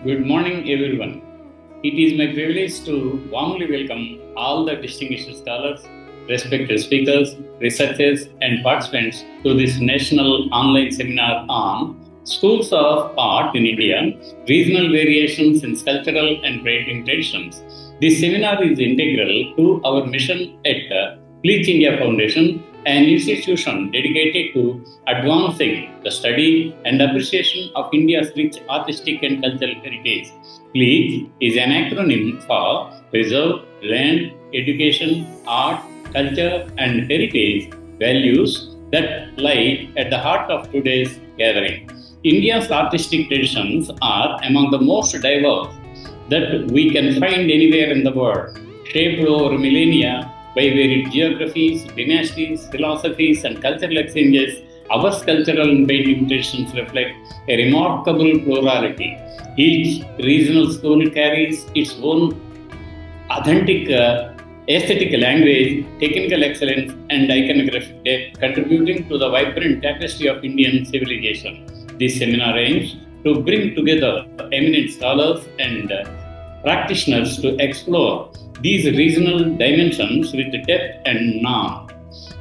Good morning, everyone. It is my privilege to warmly welcome all the distinguished scholars, respected speakers, researchers, and participants to this national online seminar on Schools of Art in India, Regional Variations in Sculptural and Painting Traditions. This seminar is integral to our mission at Pleach India Foundation, an institution dedicated to advancing the study and appreciation of India's rich artistic and cultural heritage. Pleach is an acronym for Preserve, Land, Education, Art, Culture, and Heritage values that lie at the heart of today's gathering. India's artistic traditions are among the most diverse that we can find anywhere in the world, shaped over millennia by varied geographies, dynasties, philosophies, and cultural exchanges. Our cultural and painting traditions reflect a remarkable plurality. Each regional school carries its own authentic aesthetic language, technical excellence, and iconographic depth, contributing to the vibrant tapestry of Indian civilization. This seminar aims to bring together eminent scholars and practitioners to explore these regional dimensions with depth and nuance.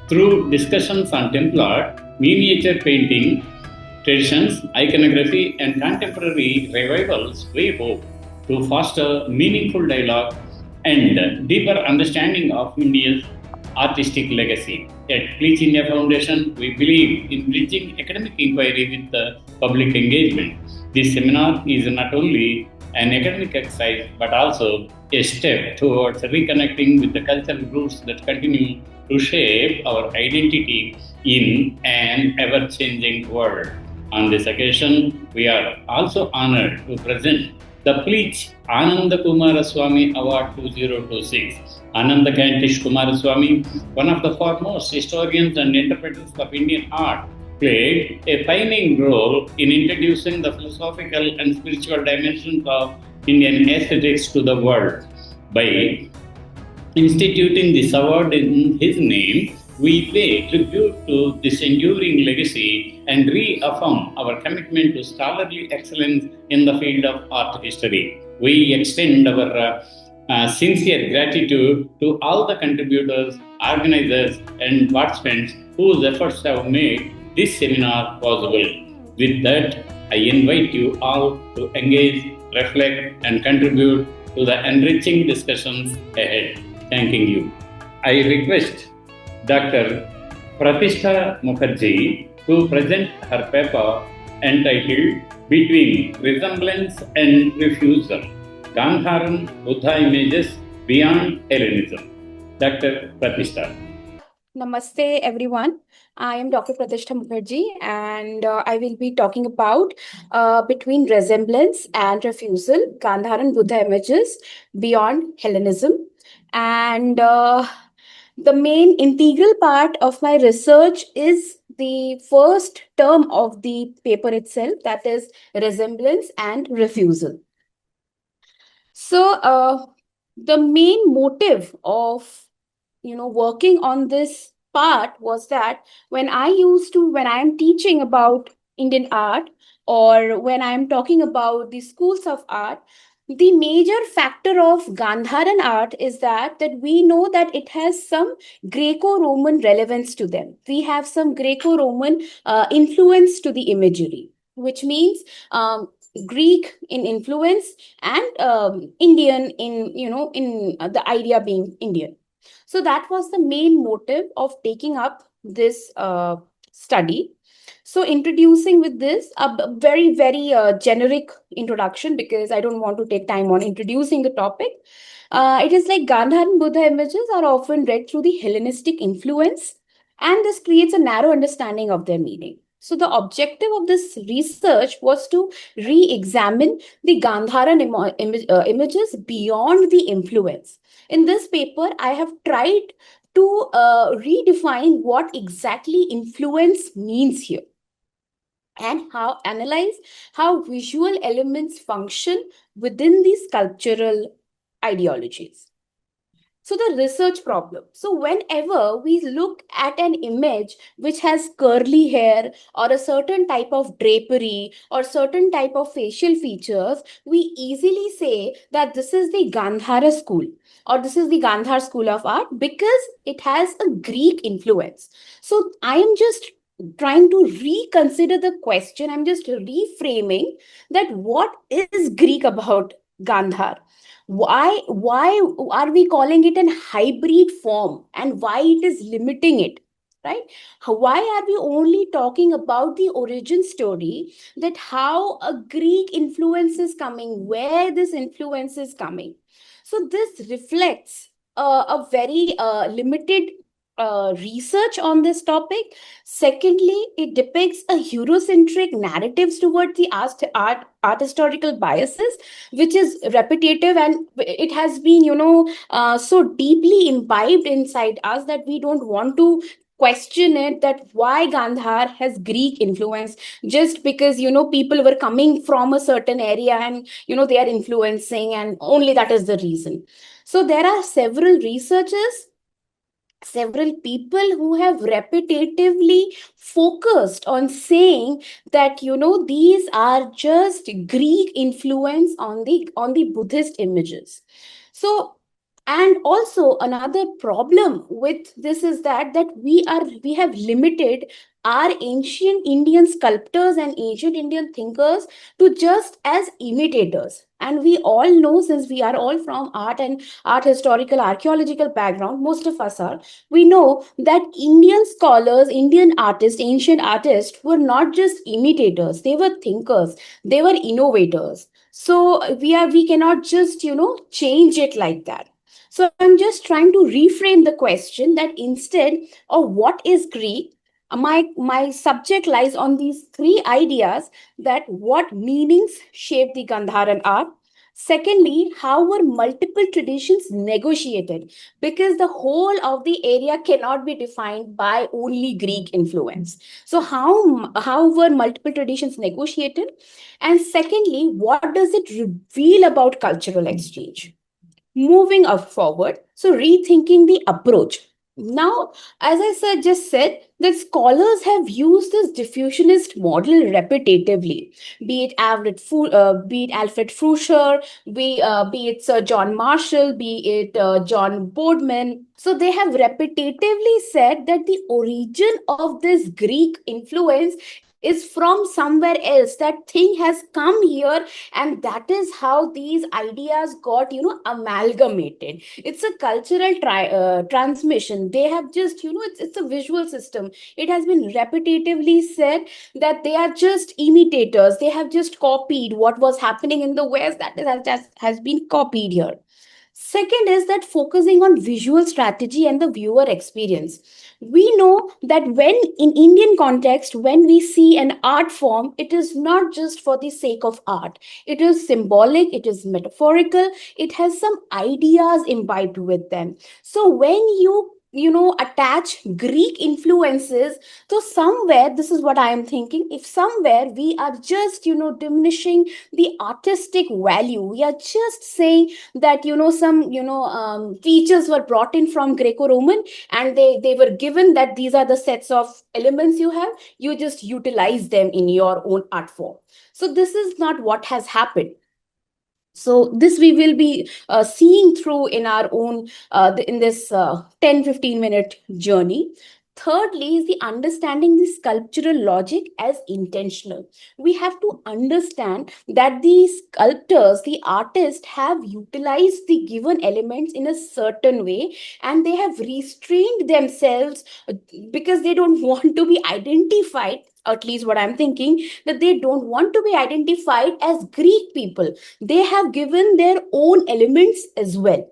Through discussions on temple art, miniature painting, traditions, iconography, and contemporary revivals, we hope to foster meaningful dialogue and deeper understanding of India's artistic legacy. At Pleach India Foundation, we believe in bridging academic inquiry with the public engagement. This seminar is not only an academic exercise but also a step towards reconnecting with the cultural roots that continue to shape our identity in an ever changing world. On this occasion, we are also honored to present the Pleach Ananda Kumaraswamy Award 2026. Ananda Kantish Kumaraswamy, one of the foremost historians and interpreters of Indian art, played a pioneering role in introducing the philosophical and spiritual dimensions of Indian aesthetics to the world. By instituting this award in his name, we pay tribute to this enduring legacy and reaffirm our commitment to scholarly excellence in the field of art history. We extend our sincere gratitude to all the contributors, organizers, and participants whose efforts have made this seminar possible. With that, I invite you all to engage, reflect, and contribute to the enriching discussions ahead. Thanking you. I request Dr. Pratishtha Mukherjee to present her paper entitled Between Resemblance and Refusal, Gandharan Buddha Images Beyond Hellenism. Dr. Pratishtha. Namaste, everyone. I am Dr. Pratishtha Mukherjee, and I will be talking about Between Resemblance and Refusal, Gandharan Buddha Images Beyond Hellenism. And the main integral part of my research is the first term of the paper itself, that is resemblance and refusal. So the main motive of working on this part was that when I'm teaching about Indian art, or when I'm talking about the schools of art, the major factor of Gandharan art is that we know that it has some Greco-Roman relevance to them. We have some Greco-Roman influence to the imagery, which means Greek in influence and Indian in the idea being Indian. So that was the main motive of taking up this study. So introducing with this a very, very generic introduction, because I don't want to take time on introducing the topic. It is like Gandharan Buddha images are often read through the Hellenistic influence, and this creates a narrow understanding of their meaning. So the objective of this research was to re-examine the Gandharan images beyond the influence. In this paper, I have tried to redefine what exactly influence means here, and analyze how visual elements function within these sculptural ideologies. So the research problem. So whenever we look at an image which has curly hair or a certain type of drapery or certain type of facial features, we easily say that this is the Gandhara school or this is the Gandhar school of art because it has a Greek influence. So I am just trying to reconsider the question. I'm just reframing that what is Greek about Gandhar? Why are we calling it an hybrid form, and why it is limiting it, right? Why are we only talking about the origin story, that how a Greek influence is coming, where this influence is coming? So this reflects a very limited research on this topic. Secondly, it depicts a Eurocentric narratives towards the art historical biases, which is repetitive, and it has been, so deeply imbibed inside us that we don't want to question it, that why Gandhar has Greek influence, just because, people were coming from a certain area and, they are influencing, and only that is the reason. So there are several researchers, several people who have repetitively focused on saying that, these are just Greek influence on the Buddhist images. So, and also another problem with this is that we have limited our ancient Indian sculptors and ancient Indian thinkers to just as imitators. And we all know, since we are all from art and art historical archaeological background, most of us are, we know that Indian scholars, Indian artists, ancient artists were not just imitators, they were thinkers, they were innovators. So we cannot just, change it like that. So I'm just trying to reframe the question that instead of what is Greek, my subject lies on these three ideas: that what meanings shape the Gandharan art. Secondly, how were multiple traditions negotiated? Because the whole of the area cannot be defined by only Greek influence. So how were multiple traditions negotiated? And secondly, what does it reveal about cultural exchange? Moving up forward, so rethinking the approach. Now, as I just said, that scholars have used this diffusionist model repetitively, be it Alfred Frouscher, be it Sir John Marshall, be it John Boardman. So they have repetitively said that the origin of this Greek influence is from somewhere else. That thing has come here, and that is how these ideas got, amalgamated. It's a cultural transmission. They have just, it's a visual system. It has been repetitively said that they are just imitators, they have just copied what was happening in the West, has been copied here. Second is that focusing on visual strategy and the viewer experience. We know that when in Indian context, when we see an art form, it is not just for the sake of art. It is symbolic, it is metaphorical, it has some ideas imbibed with them. So when attach Greek influences, so somewhere, this is what I am thinking, if somewhere we are just, diminishing the artistic value, we are just saying that, some, features were brought in from Greco-Roman, and they were given that these are the sets of elements you have, you just utilize them in your own art form. So this is not what has happened. So this we will be seeing through in our own in this 10-15 minute journey. Thirdly is the understanding the sculptural logic as intentional. We have to understand that the sculptors, the artists, have utilized the given elements in a certain way, and they have restrained themselves because they don't want to be identified, at least what I'm thinking, that they don't want to be identified as Greek people. They have given their own elements as well.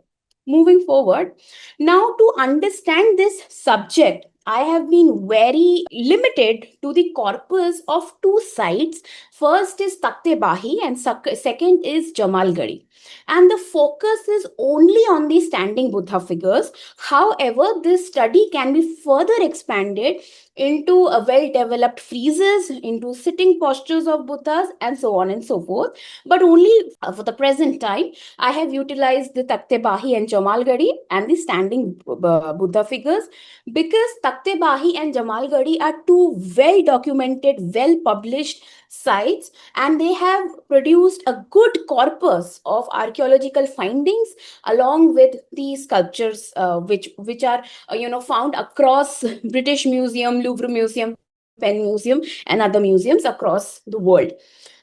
Moving forward, now to understand this subject, I have been very limited to the corpus of two sites. First is Takte Bahi and second is Jamalgari. And the focus is only on the standing Buddha figures. However, this study can be further expanded into a well-developed friezes, into sitting postures of Buddhas, and so on and so forth. But only for the present time, I have utilized the Takte Bahi and Jamalgadi and the standing Buddha figures, because Takte Bahi and Jamalgadi are two well-documented, well-published sites, and they have produced a good corpus of archaeological findings along with the sculptures, which are found across British Museum, Louvre Museum, Penn Museum, and other museums across the world.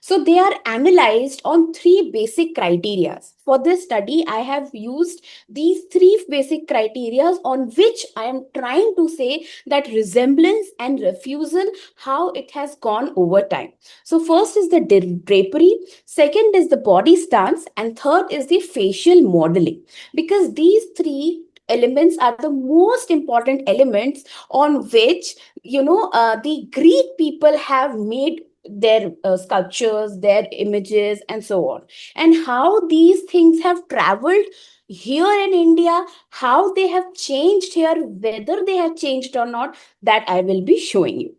So they are analyzed on three basic criteria. For this study, I have used these three basic criteria on which I am trying to say that resemblance and refusal, how it has gone over time. So first is the drapery, second is the body stance, and third is the facial modeling. Because these three elements are the most important elements on which the Greek people have made their sculptures, their images, and so on. And how these things have traveled here in India, how they have changed here, whether they have changed or not, that I will be showing you.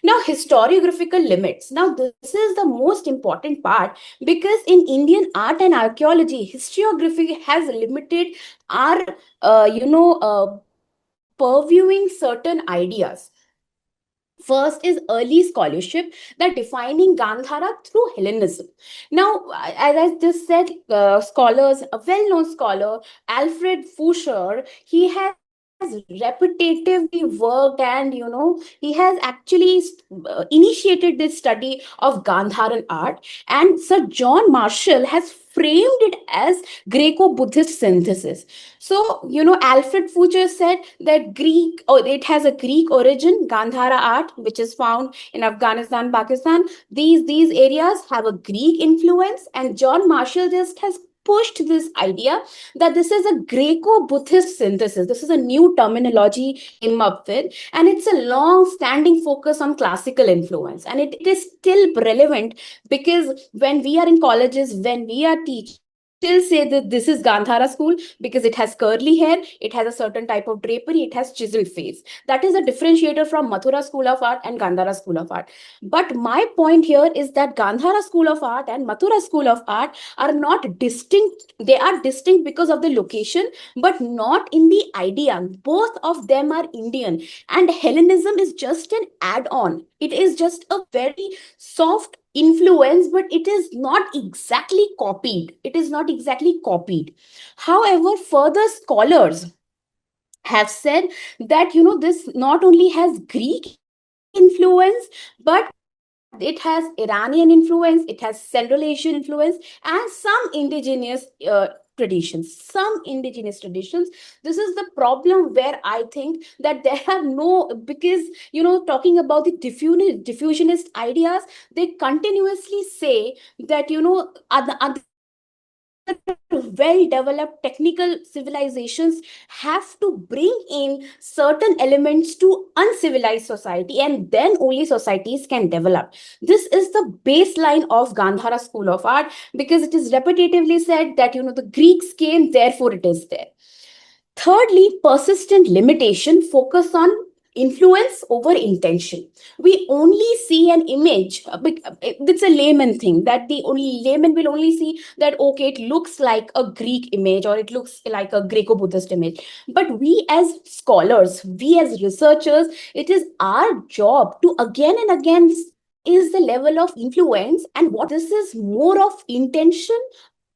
Now, historiographical limits. Now, this is the most important part, because in Indian art and archaeology, historiography has limited our, purviewing certain ideas. First is early scholarship, that defining Gandhara through Hellenism. Now, as I just said, scholars, a well-known scholar, Alfred Fuscher, he has repetitively worked, and he has actually initiated this study of Gandharan art. And Sir John Marshall has framed it as Greco-Buddhist synthesis. So, Alfred Fuscher said that it has a Greek origin, Gandhara art, which is found in Afghanistan, Pakistan. These areas have a Greek influence, and John Marshall just has pushed this idea that this is a Greco-Buddhist synthesis. This is a new terminology came up with, and it's a long-standing focus on classical influence, and it is still relevant, because when we are in colleges, when we are teaching, we still say that this is Gandhara school because it has curly hair, it has a certain type of drapery, it has chiseled face. That is a differentiator from Mathura School of Art and Gandhara School of Art. But my point here is that Gandhara School of Art and Mathura School of Art are not distinct. They are distinct because of the location, but not in the idea. Both of them are Indian, and Hellenism is just an add-on. It is just a very soft influence, but it is not exactly copied. It is not exactly copied. However, further scholars have said that this not only has Greek influence, but it has Iranian influence, it has Central Asian influence, and some indigenous traditions. This is the problem, where I think that there are no, because talking about the diffusionist ideas, they continuously say that other well-developed technical civilizations have to bring in certain elements to uncivilized society, and then only societies can develop. This is the baseline of Gandhara School of Art, because it is repetitively said that the Greeks came, therefore it is there. Thirdly, persistent limitation focus on influence over intention. We only see an image, it's a layman thing, that the only layman will only see that, okay, it looks like a Greek image, or it looks like a Greco-Buddhist image. But we as scholars, we as researchers, it is our job to again and again is the level of influence, and what this is more of intention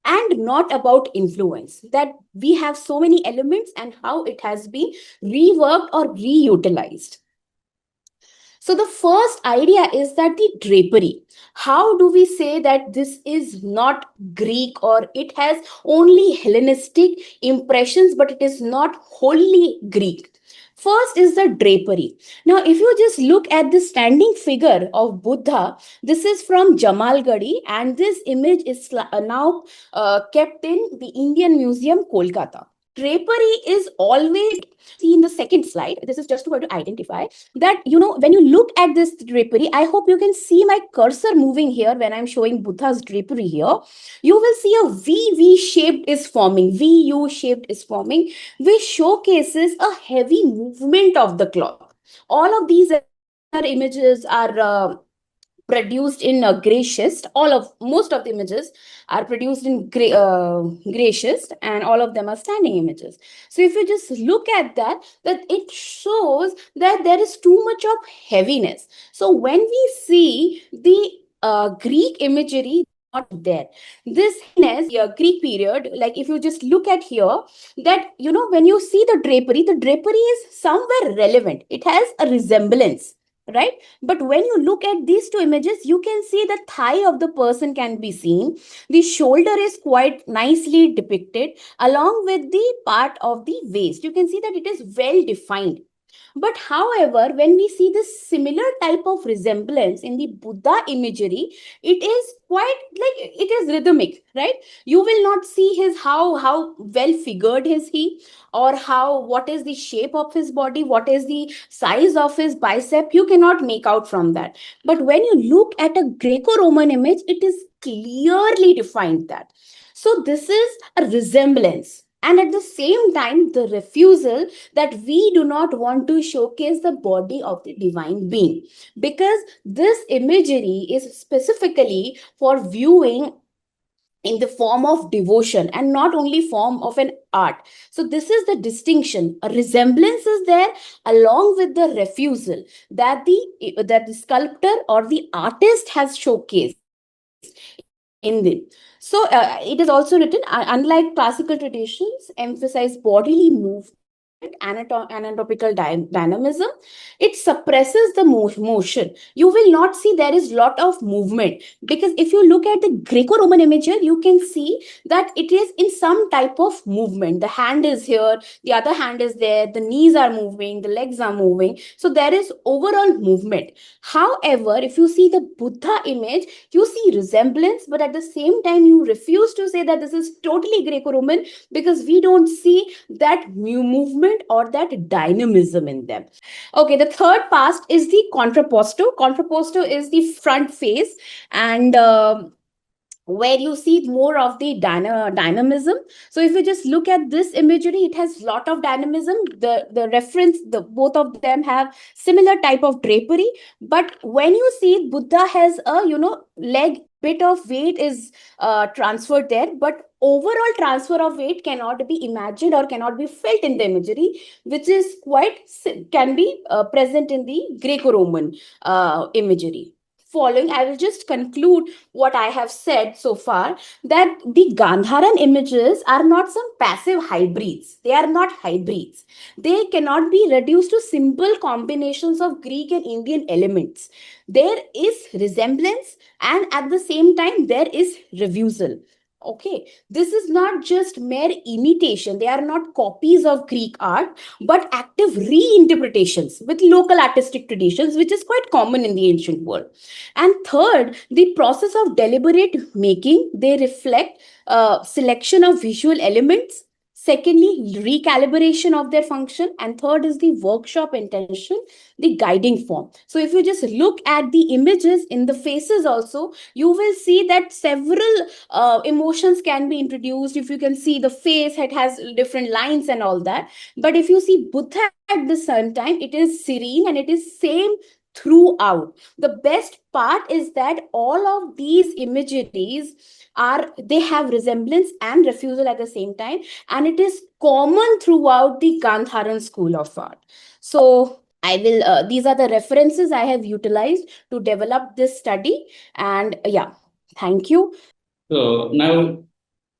and not about influence, that we have so many elements and how it has been reworked or reutilized. So the first idea is that the drapery. How do we say that this is not Greek, or it has only Hellenistic impressions, but it is not wholly Greek? First is the drapery. Now, if you just look at the standing figure of Buddha, this is from Jamalgadi, and this image is now kept in the Indian Museum, Kolkata. Drapery is always see in the second slide. This is just to identify that when you look at this drapery, I hope you can see my cursor moving here when I'm showing Buddha's drapery here. You will see a V shaped is forming, VU shaped is forming, which showcases a heavy movement of the cloth. All of these images are produced in gray schist. Most of the images are produced in gray schist, and all of them are standing images. So if you just look at that it shows that there is too much of heaviness. So when we see the Greek imagery not there, this heaviness, the Greek period, like if you just look at here, that when you see the drapery is somewhere relevant, it has a resemblance, right? But when you look at these two images, you can see the thigh of the person can be seen. The shoulder is quite nicely depicted, along with the part of the waist. You can see that it is well defined. But however, when we see this similar type of resemblance in the Buddha imagery, it is quite like it is rhythmic, right? You will not see his how well figured is he, or how what is the shape of his body, what is the size of his bicep. You cannot make out from that. But when you look at a Greco-Roman image, it is clearly defined that. So this is a resemblance. And at the same time, the refusal that we do not want to showcase the body of the divine being, because this imagery is specifically for viewing in the form of devotion and not only form of an art. So this is the distinction. A resemblance is there along with the refusal that the sculptor or the artist has showcased in them. So it is also written, unlike classical traditions emphasize bodily movement, anatomical dynamism, it suppresses the motion. You will not see there is lot of movement, because if you look at the Greco-Roman image here, you can see that it is in some type of movement. The hand is here, the other hand is there, the knees are moving, the legs are moving, so there is overall movement. However, if you see the Buddha image, you see resemblance, but at the same time you refuse to say that this is totally Greco-Roman, because we don't see that new movement or that dynamism in them. Okay, the third part is the contrapposto. Contrapposto is the front face, and where you see more of the dynamism. So if you just look at this imagery, it has lot of dynamism. The reference, the both of them have similar type of drapery. But when you see Buddha has a leg, bit of weight is transferred there, but overall transfer of weight cannot be imagined or cannot be felt in the imagery, which is quite can be present in the Greco-Roman imagery. Following, I will just conclude what I have said so far, that the Gandharan images are not some passive hybrids. They are not hybrids. They cannot be reduced to simple combinations of Greek and Indian elements. There is resemblance, and at the same time, there is refusal. Okay, this is not just mere imitation. They are not copies of Greek art, but active reinterpretations with local artistic traditions, which is quite common in the ancient world. And third, the process of deliberate making, they reflect selection of visual elements. Secondly, recalibration of their function. And third is the workshop intention, the guiding form. So if you just look at the images in the faces also, you will see that several emotions can be introduced. If you can see the face, it has different lines and all that. But if you see Buddha at the same time, it is serene and it is same throughout. The best part is that all of these imageries they have resemblance and refusal at the same time, and it is common throughout the Gandharan school of art. So I will these are the references I have utilized to develop this study. And yeah, thank you. So now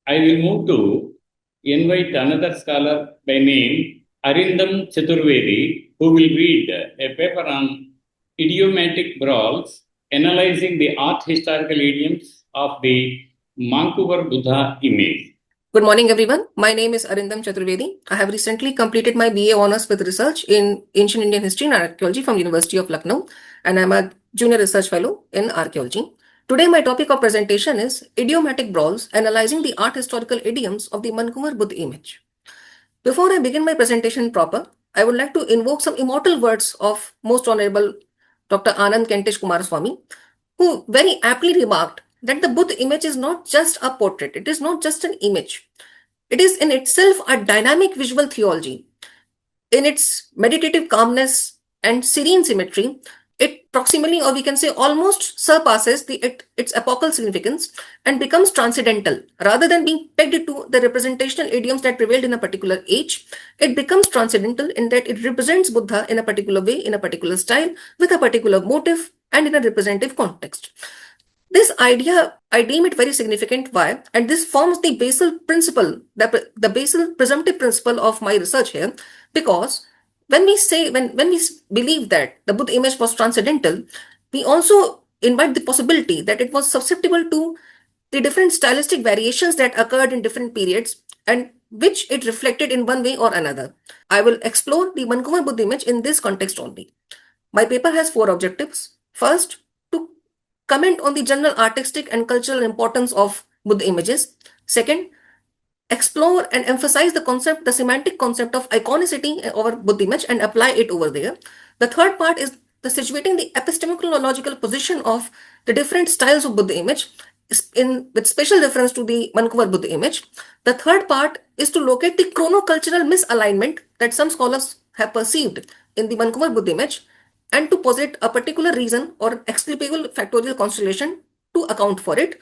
I will move to invite another scholar by name Arindam Chaturvedi, who will read a paper on idiomatic brawls, analyzing the art historical idioms of the Mankuwar Buddha image. Good morning, everyone. My name is Arindam Chaturvedi. I have recently completed my BA Honours with Research in Ancient Indian History and Archaeology from University of Lucknow, and I'm a Junior Research Fellow in Archaeology. Today, my topic of presentation is Idiomatic Brawls, analyzing the art historical idioms of the Mankuwar Buddha image. Before I begin my presentation proper, I would like to invoke some immortal words of Most Honorable Dr. Anand Kentish Kumaraswamy, who very aptly remarked that the Buddha image is not just a portrait, it is not just an image. It is in itself a dynamic visual theology. In its meditative calmness and serene symmetry, it proximally, or we can say almost surpasses its epochal significance and becomes transcendental. Rather than being pegged to the representational idioms that prevailed in a particular age, it becomes transcendental in that it represents Buddha in a particular way, in a particular style, with a particular motive, and in a representative context. This idea, I deem it very significant. Why? And this forms the basal principle, the basal presumptive principle of my research here, because when we say, when we believe that the Buddha image was transcendental, we also invite the possibility that it was susceptible to the different stylistic variations that occurred in different periods and which it reflected in one way or another. I will explore the Mankuwar Buddha image in this context only. My paper has 4 objectives. First, to comment on the general artistic and cultural importance of Buddha images. Second, explore and emphasize the semantic concept of iconicity over Buddha image and apply it over there. The third part is the situating the epistemological position of the different styles of Buddha image with special reference to the Mankuwar Buddha image. The third part is to locate the chronocultural misalignment that some scholars have perceived in the Mankuwar Buddha image and to posit a particular reason or explicable factorial constellation to account for it,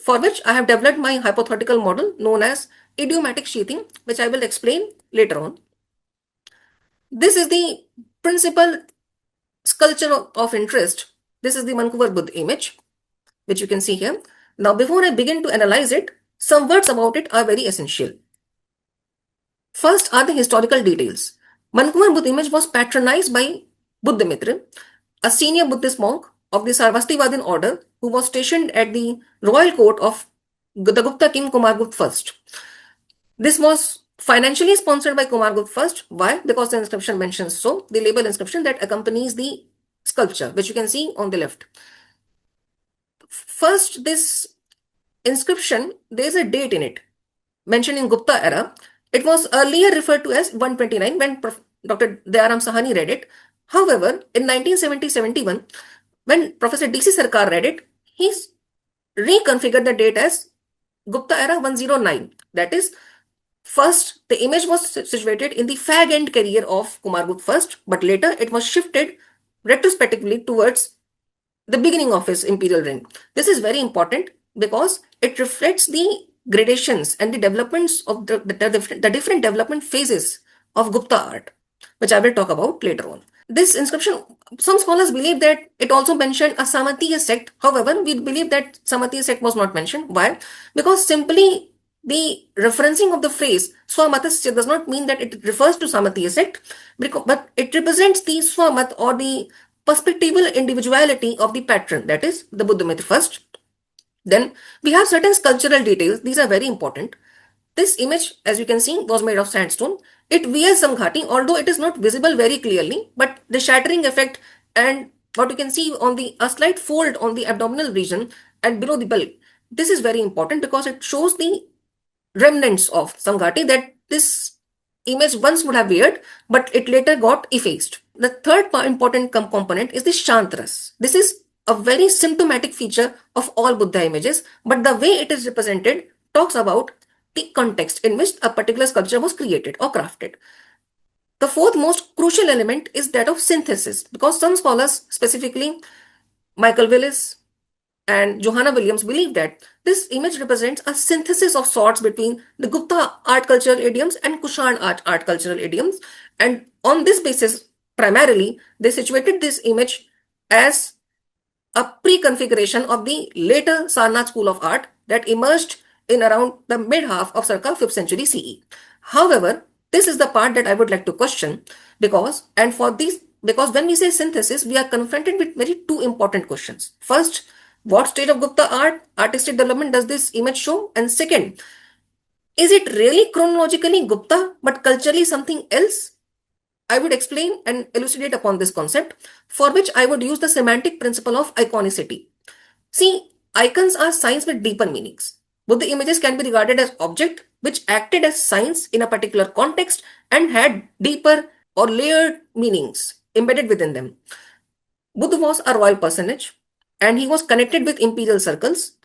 for which I have developed my hypothetical model known as idiomatic sheathing, which I will explain later on. This is the principal sculpture of interest. This is the Mankuwar Buddha image, which you can see here. Now, before I begin to analyze it, some words about it are very essential. First are the historical details. Mankuwar Buddha image was patronized by Buddhamitra, a senior Buddhist monk of the Sarvastivadin order who was stationed at the royal court of the Gupta king Kumargupta I. This was financially sponsored by Kumargupta I. Why? Because the inscription mentions so, the label inscription that accompanies the sculpture, which you can see on the left. First, this inscription, there is a date in it, mentioned in Gupta era. It was earlier referred to as 129 when Dr. Dayaram Sahani read it. However, in 1970-71, when Professor D.C. Sarkar read it, he reconfigured the date as Gupta era 109. That is, first, the image was situated in the fag end career of Kumargupta I, but later it was shifted retrospectively towards the beginning of his imperial reign. This is very important because it reflects the gradations and the developments of the different development phases of Gupta art, which I will talk about later on. This inscription, some scholars believe that it also mentioned a Samatiya sect. However, we believe that Samatiya sect was not mentioned. Why? Because simply the referencing of the phrase Swamatasya does not mean that it refers to Samatiya sect, but it represents the Swamat or the perspectival individuality of the patron, that is the Buddhamitra first. Then we have certain sculptural details. These are very important. This image, as you can see, was made of sandstone. It wears some ghati, although it is not visible very clearly, but the shattering effect and what you can see on a slight fold on the abdominal region and below the belt. This is very important because it shows the remnants of some ghati that this image once would have weared, but it later got effaced. The third important component is the Shantras. This is a very symptomatic feature of all Buddha images, but the way it is represented talks about the context in which a particular sculpture was created or crafted. The fourth most crucial element is that of synthesis, because some scholars, specifically Michael Willis and Johanna Williams, believe that this image represents a synthesis of sorts between the Gupta art cultural idioms and Kushan art cultural idioms. And on this basis, primarily, they situated this image as a pre-configuration of the later Sarnath school of art that emerged in around the mid-half of circa 5th century CE. However, this is the part that I would like to question because when we say synthesis, we are confronted with two important questions. First, what stage of Gupta artistic development does this image show? And second, is it really chronologically Gupta but culturally something else? I would explain and elucidate upon this concept, for which I would use the semantic principle of iconicity. See, icons are signs with deeper meanings. Buddha images can be regarded as objects which acted as signs in a particular context and had deeper or layered meanings embedded within them. Buddha was a royal personage and he was connected with imperial circles.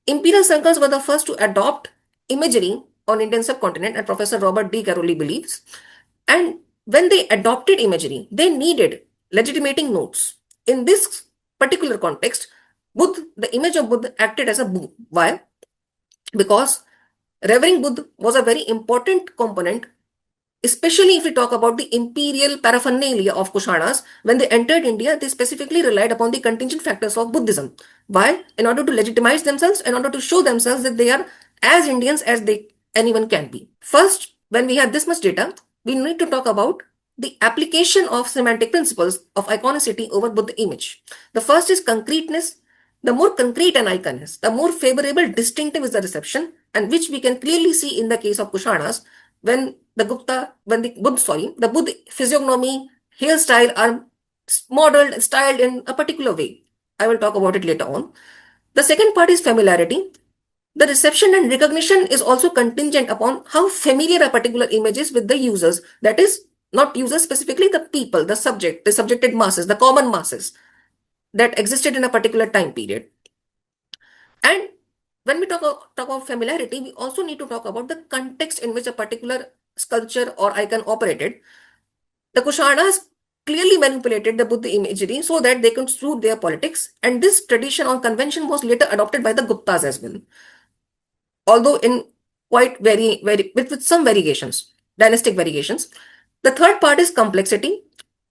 Imperial circles were the first to adopt imagery on Indian subcontinent, and Professor Robert D. Caroli believes. And when they adopted imagery, they needed legitimating notes. in this particular context, Buddha, the image of Buddha acted as a boon. Why? Because revering Buddha was a very important component, especially if we talk about the imperial paraphernalia of Kushanas. When they entered India, they specifically relied upon the contingent factors of Buddhism. Why? In order to legitimize themselves, in order to show themselves that they are as Indians as anyone can be. First, when we have this much data, we need to talk about the application of semantic principles of iconicity over Buddha image. The first is concreteness. The more concrete an icon is, the more favorable distinctive is the reception, and which we can clearly see in the case of Kushanas when the Buddha physiognomy, hairstyle are modeled, styled in a particular way. I will talk about it later on. The second part is familiarity. The reception and recognition is also contingent upon how familiar a particular image is with the users. That is, not users specifically, the people, the subjected masses, the common masses that existed in a particular time period. And when we talk about familiarity, we also need to talk about the context in which a particular sculpture or icon operated. The Kushanas clearly manipulated the Buddha imagery so that they could suit their politics, and this tradition or convention was later adopted by the Guptas as well, although in quite with some variations, dynastic variations. The third part is complexity.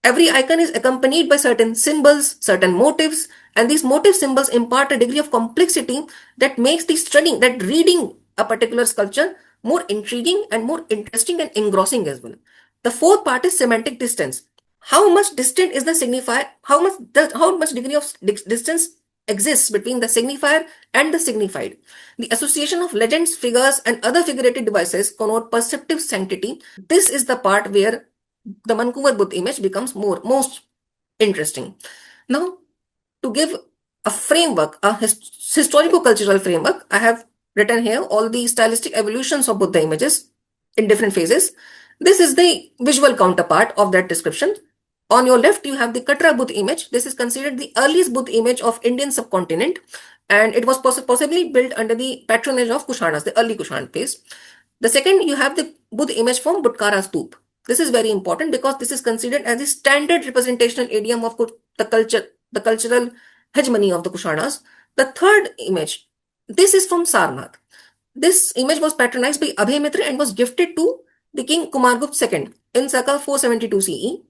Every icon is accompanied by certain symbols, certain motifs, and these motive symbols impart a degree of complexity that makes reading a particular sculpture more intriguing and more interesting and engrossing as well. The fourth part is semantic distance. How much distant is the signifier? How much degree of distance exists between the signifier and the signified? The association of legends, figures, and other figurative devices connote perceptive sanctity. This is the part where the Mankuwar Buddha image becomes most interesting. Now, to give a framework, a historical-cultural framework, I have written here all the stylistic evolutions of Buddha images in different phases. This is the visual counterpart of that description. On your left, you have the Katra Buddha image. This is considered the earliest Buddha image of Indian subcontinent, and it was possibly built under the patronage of Kushanas, the early Kushan phase. The second, you have the Buddha image from Butkara Stoop. This is very important because this is considered as the standard representational idiom of the cultural hegemony of the Kushanas. The third image, this is from Sarnath. This image was patronized by Abhay Mitra and was gifted to the king Kumargupta II in circa 472 CE.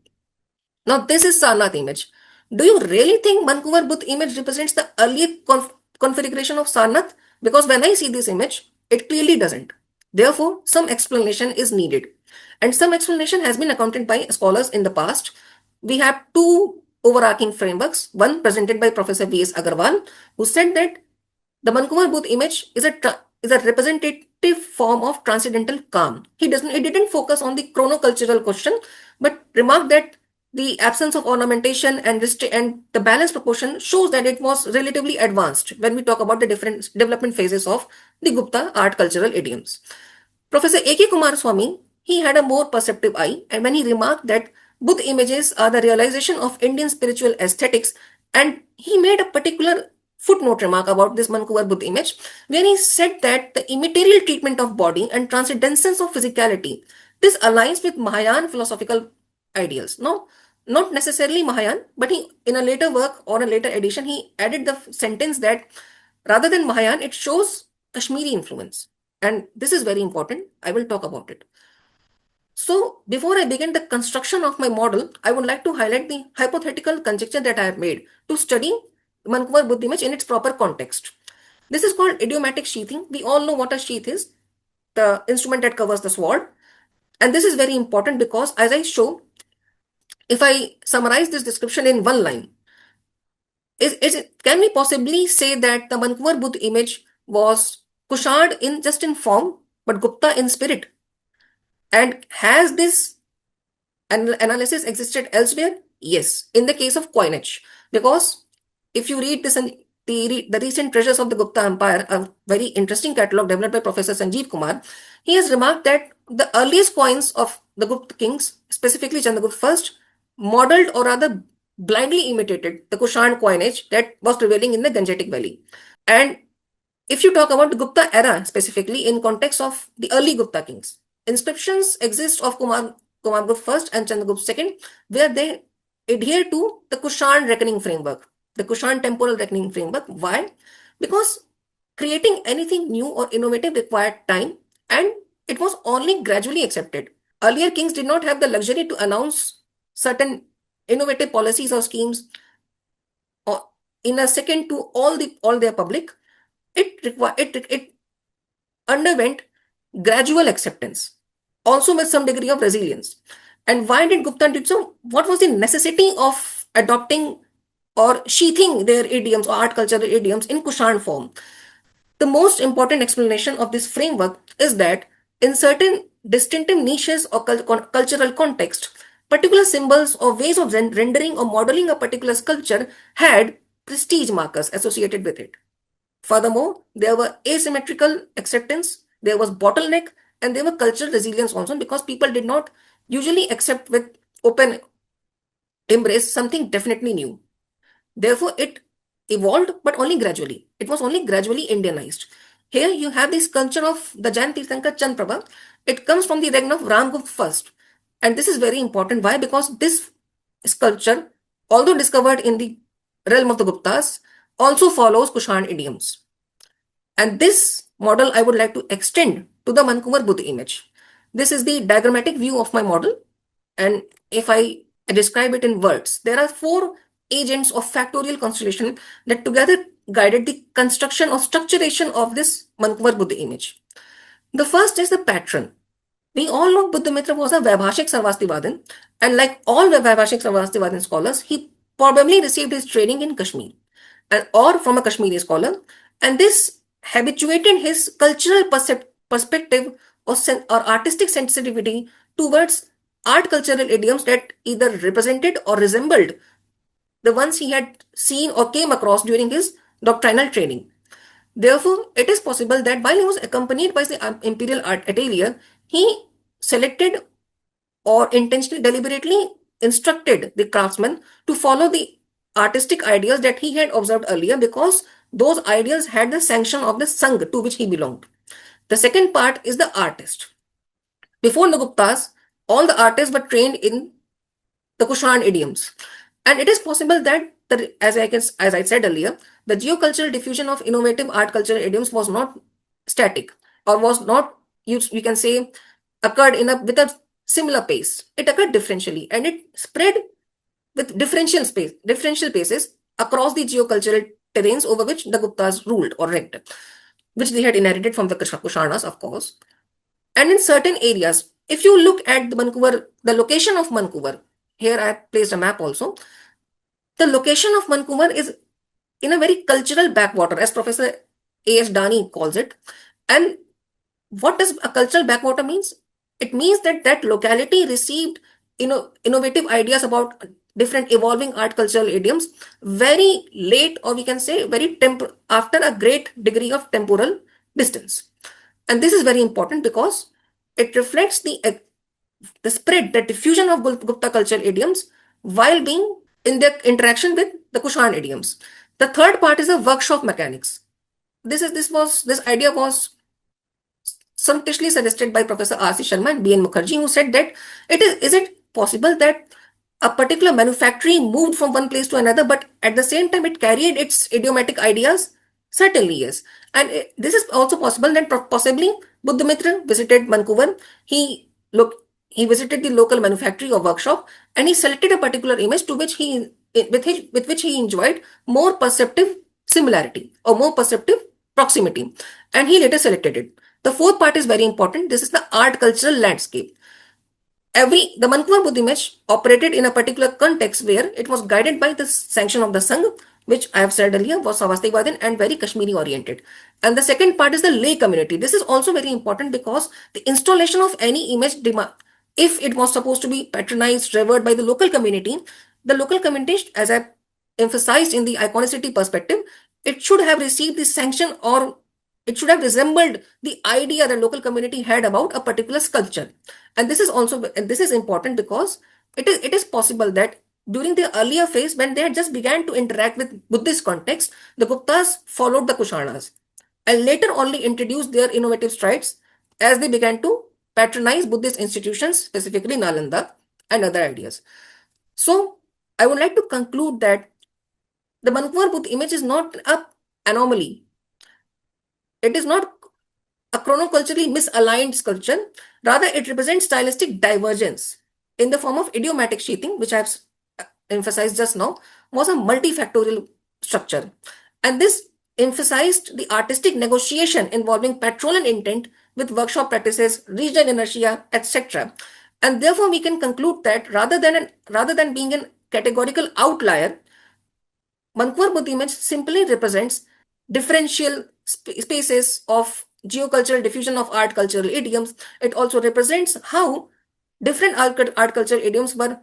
Now, this is Sarnath image. Do you really think Mankuwar Buddha image represents the earlier configuration of Sarnath? Because when I see this image, it clearly doesn't. Therefore, some explanation is needed. And some explanation has been accounted by scholars in the past. We have two overarching frameworks. One presented by Professor Vase Agarwal, who said that the Mankuwar Buddha image is a representative form of transcendental calm. He didn't focus on the chronocultural question, but remarked that the absence of ornamentation and the balance proportion shows that it was relatively advanced when we talk about the different development phases of the Gupta art cultural idioms. Professor A.K. Kumaraswamy, he had a more perceptive eye, and when he remarked that Buddha images are the realization of Indian spiritual aesthetics, and he made a particular footnote remark about this Mankuwar Buddha image, where he said that the immaterial treatment of body and transcendence of physicality, this aligns with Mahayana philosophical ideals. No, not necessarily Mahayana, but he, in a later work or a later edition, he added the sentence that rather than Mahayana, it shows Kashmiri influence. And this is very important. I will talk about it. So, before I begin the construction of my model, I would like to highlight the hypothetical conjecture that I have made to study Mankuwar Buddha image in its proper context. This is called idiomatic sheathing. We all know what a sheath is, the instrument that covers the sword. And this is very important because, as I show, if I summarize this description in one line, can we possibly say that the Mankuwar Buddha image was Kushan in form, but Gupta in spirit? And has this analysis existed elsewhere? Yes, in the case of coinage. Because if you read this and the recent treasures of the Gupta Empire, a very interesting catalogue developed by Professor Sanjeev Kumar, he has remarked that the earliest coins of the Gupta kings, specifically Chandragupta I, modeled or rather blindly imitated the Kushan coinage that was prevailing in the Gangetic Valley. And if you talk about the Gupta era specifically in context of the early Gupta kings, inscriptions exist of Kumargupta I and Chandragupta II where they adhere to the Kushan reckoning framework, the Kushan temporal reckoning framework. Why? Because creating anything new or innovative required time, and it was only gradually accepted. Earlier kings did not have the luxury to announce certain innovative policies or schemes or in a second to all their public. It underwent gradual acceptance, also with some degree of resilience. And why did Gupta do so? What was the necessity of adopting or sheathing their idioms or art cultural idioms in Kushan form? The most important explanation of this framework is that in certain distinctive niches or cultural context, particular symbols or ways of rendering or modeling a particular sculpture had prestige markers associated with it. Furthermore, there were asymmetrical acceptance, there was bottleneck, and there were cultural resilience also, because people did not usually accept with open embrace something definitely new. Therefore, it evolved, but only gradually. It was only gradually Indianized. Here you have this culture of the Jain Tirthankar Chandraprabha. It comes from the reign of Ramgupta first. And this is very important. Why? Because this sculpture, although discovered in the realm of the Guptas, also follows Kushan idioms. And this model I would like to extend to the Mankuwar Buddha image. This is the diagrammatic view of my model. And if I describe it in words, there are four agents of factorial constellation that together guided the construction or structuration of this Mankuwar Buddha image. The first is the patron. We all know Buddhamitra was a Vaibhashik Sarvastivadin, and like all Vaibhashik Sarvastivadin scholars, he probably received his training in Kashmir or from a Kashmiri scholar, and this habituated his cultural perspective or artistic sensitivity towards art cultural idioms that either represented or resembled the ones he had seen or came across during his doctrinal training. Therefore, it is possible that while he was accompanied by the imperial art atelier, he selected or intentionally, deliberately instructed the craftsman to follow the artistic ideals that he had observed earlier, because those ideals had the sanction of the Sangh to which he belonged. The second part is the artist. Before the Guptas, all the artists were trained in the Kushan idioms. And it is possible that, as I said earlier, the geocultural diffusion of innovative art cultural idioms was not static, or was not, you can say, occurred with a similar pace. It occurred differentially, and it spread with differential paces across the geocultural terrains over which the Guptas ruled or reigned, which they had inherited from the Kushanas, of course. And in certain areas, if you look at the location of Mankuwar, here I have placed a map also. The location of Mankuwar is in a very cultural backwater, as Professor A.S. Dani calls it. And what does a cultural backwater means? It means that that locality received innovative ideas about different evolving art cultural idioms very late, or we can say after a great degree of temporal distance. And this is very important because it reflects the spread, the diffusion of Gupta cultural idioms while being in their interaction with the Kushan idioms. The third part is the workshop mechanics. This idea was surreptitiously suggested by Professor R.C. Sharma and B.N. Mukherjee, who said that is it possible that a particular manufacturing moved from one place to another, but at the same time it carried its idiomatic ideas? Certainly, yes. And this is also possible that possibly Buddhamitra visited Mankuwar. He visited the local manufactory or workshop, and he selected a particular image to which with which he enjoyed more perceptive similarity or more perceptive proximity, and he later selected it. The fourth part is very important. This is the art cultural landscape. The Mankuwar Buddha image operated in a particular context where it was guided by the sanction of the Sangh, which I have said earlier was Savastivadin and very Kashmiri oriented. And the second part is the lay community. This is also very important because the installation of any image, if it was supposed to be patronized, revered by the local community, as I emphasized in the iconicity perspective, it should have received the sanction, or it should have resembled the idea the local community had about a particular sculpture. And this is important because it is possible that during the earlier phase, when they had just began to interact with Buddhist context, the Guptas followed the Kushanas and later only introduced their innovative strides as they began to patronize Buddhist institutions, specifically Nalanda and other ideas. So I would like to conclude that the Mankuwar Buddha image is not an anomaly. It is not a chronoculturally misaligned sculpture. Rather, it represents stylistic divergence in the form of idiomatic sheathing, which I have emphasized just now, was a multifactorial structure. And this emphasized the artistic negotiation involving patrol and intent with workshop practices, regional inertia, etc. And therefore, we can conclude that rather than being a categorical outlier, Mankuwar Buddha image simply represents differential spaces of geocultural diffusion of art cultural idioms. It also represents how different art cultural idioms were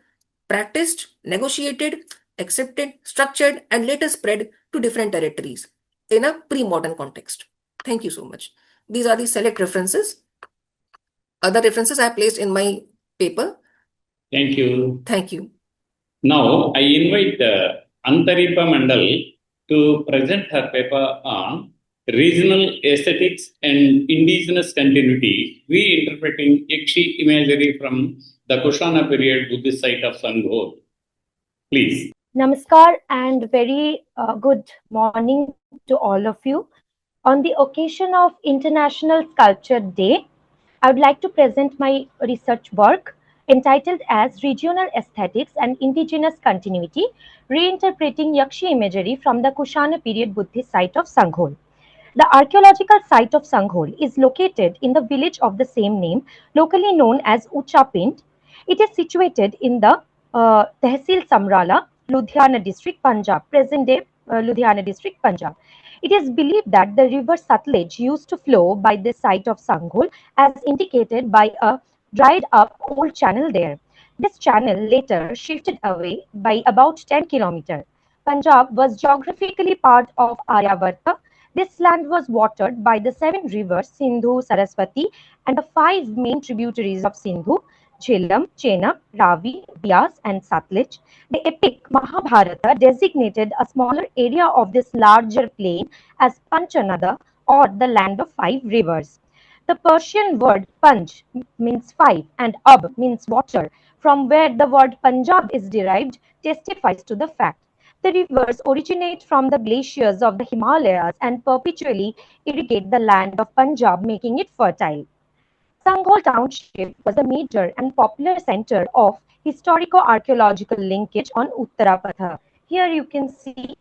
practiced, negotiated, accepted, structured, and later spread to different territories in a pre-modern context. Thank you so much. These are the select references. Other references I placed in my paper. Thank you. Thank you. Now, I invite Antareepa Mandal to present her paper on regional aesthetics and indigenous continuity, reinterpreting Yakshi imagery from the Kushana period Buddhist site of Sangho. Please. Namaskar and very good morning to all of you. On the occasion of International Sculpture Day, I would like to present my research work entitled as Regional Aesthetics and Indigenous Continuity, Reinterpreting Yakshi Imagery from the Kushana period Buddhist site of Sanghol. The archaeological site of Sanghol is located in the village of the same name, locally known as Uchapint. It is situated in the Tehsil Samrala, Ludhiana district, Punjab, present day Ludhiana district, Punjab. It is believed that the river Sutlej used to flow by the site of Sanghol as indicated by a dried up old channel there. This channel later shifted away by about 10 kilometers. Punjab was geographically part of Aryavarta. This land was watered by the 7 rivers Sindhu, Saraswati, and the 5 main tributaries of Sindhu, Jhelum, Chenab, Ravi, Bias, and Satluj. The epic Mahabharata designated a smaller area of this larger plain as Panchanada, or the land of 5 rivers. The Persian word Panch means 5 and Ab means water, from where the word Punjab is derived, testifies to the fact. The rivers originate from the glaciers of the Himalayas and perpetually irrigate the land of Punjab, making it fertile. Sanghol township was a major and popular center of historico-archaeological linkage on Uttarapatha. Here you can see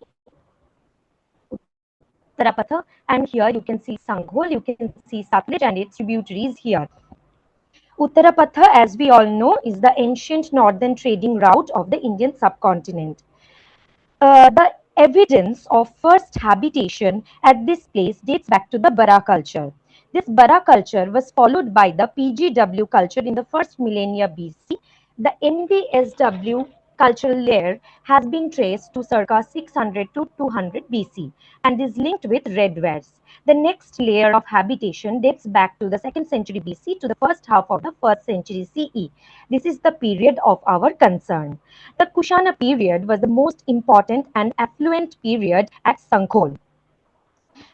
Uttarapatha, and here you can see Sanghol, you can see Satluj and its tributaries here. Uttarapatha, as we all know, is the ancient northern trading route of the Indian subcontinent. The evidence of first habitation at this place dates back to the Bara culture. This Bara culture was followed by the PGW culture in the first millennia BC. The MBSW cultural layer has been traced to circa 600 to 200 BC and is linked with red wares. The next layer of habitation dates back to the 2nd century BC to the first half of the 1st century CE. This is the period of our concern. The Kushana period was the most important and affluent period at Sanghol.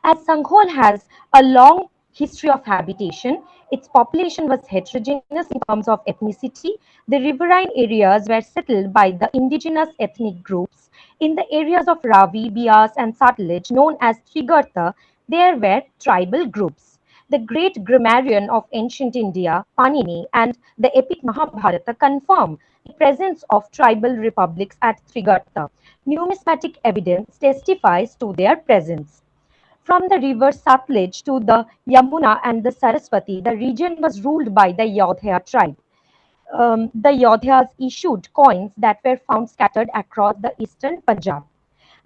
As Sanghol has a long history of habitation, its population was heterogeneous in terms of ethnicity. The riverine areas were settled by the indigenous ethnic groups. In the areas of Ravi, Bias, and Satluj, known as Trigartha, there were tribal groups. The great grammarian of ancient India, Panini, and the epic Mahabharata confirm the presence of tribal republics at Trigartha. Numismatic evidence testifies to their presence. From the river Satluj to the Yamuna and the Saraswati, the region was ruled by the Yodhya tribe. The Yodhyas issued coins that were found scattered across the eastern Punjab.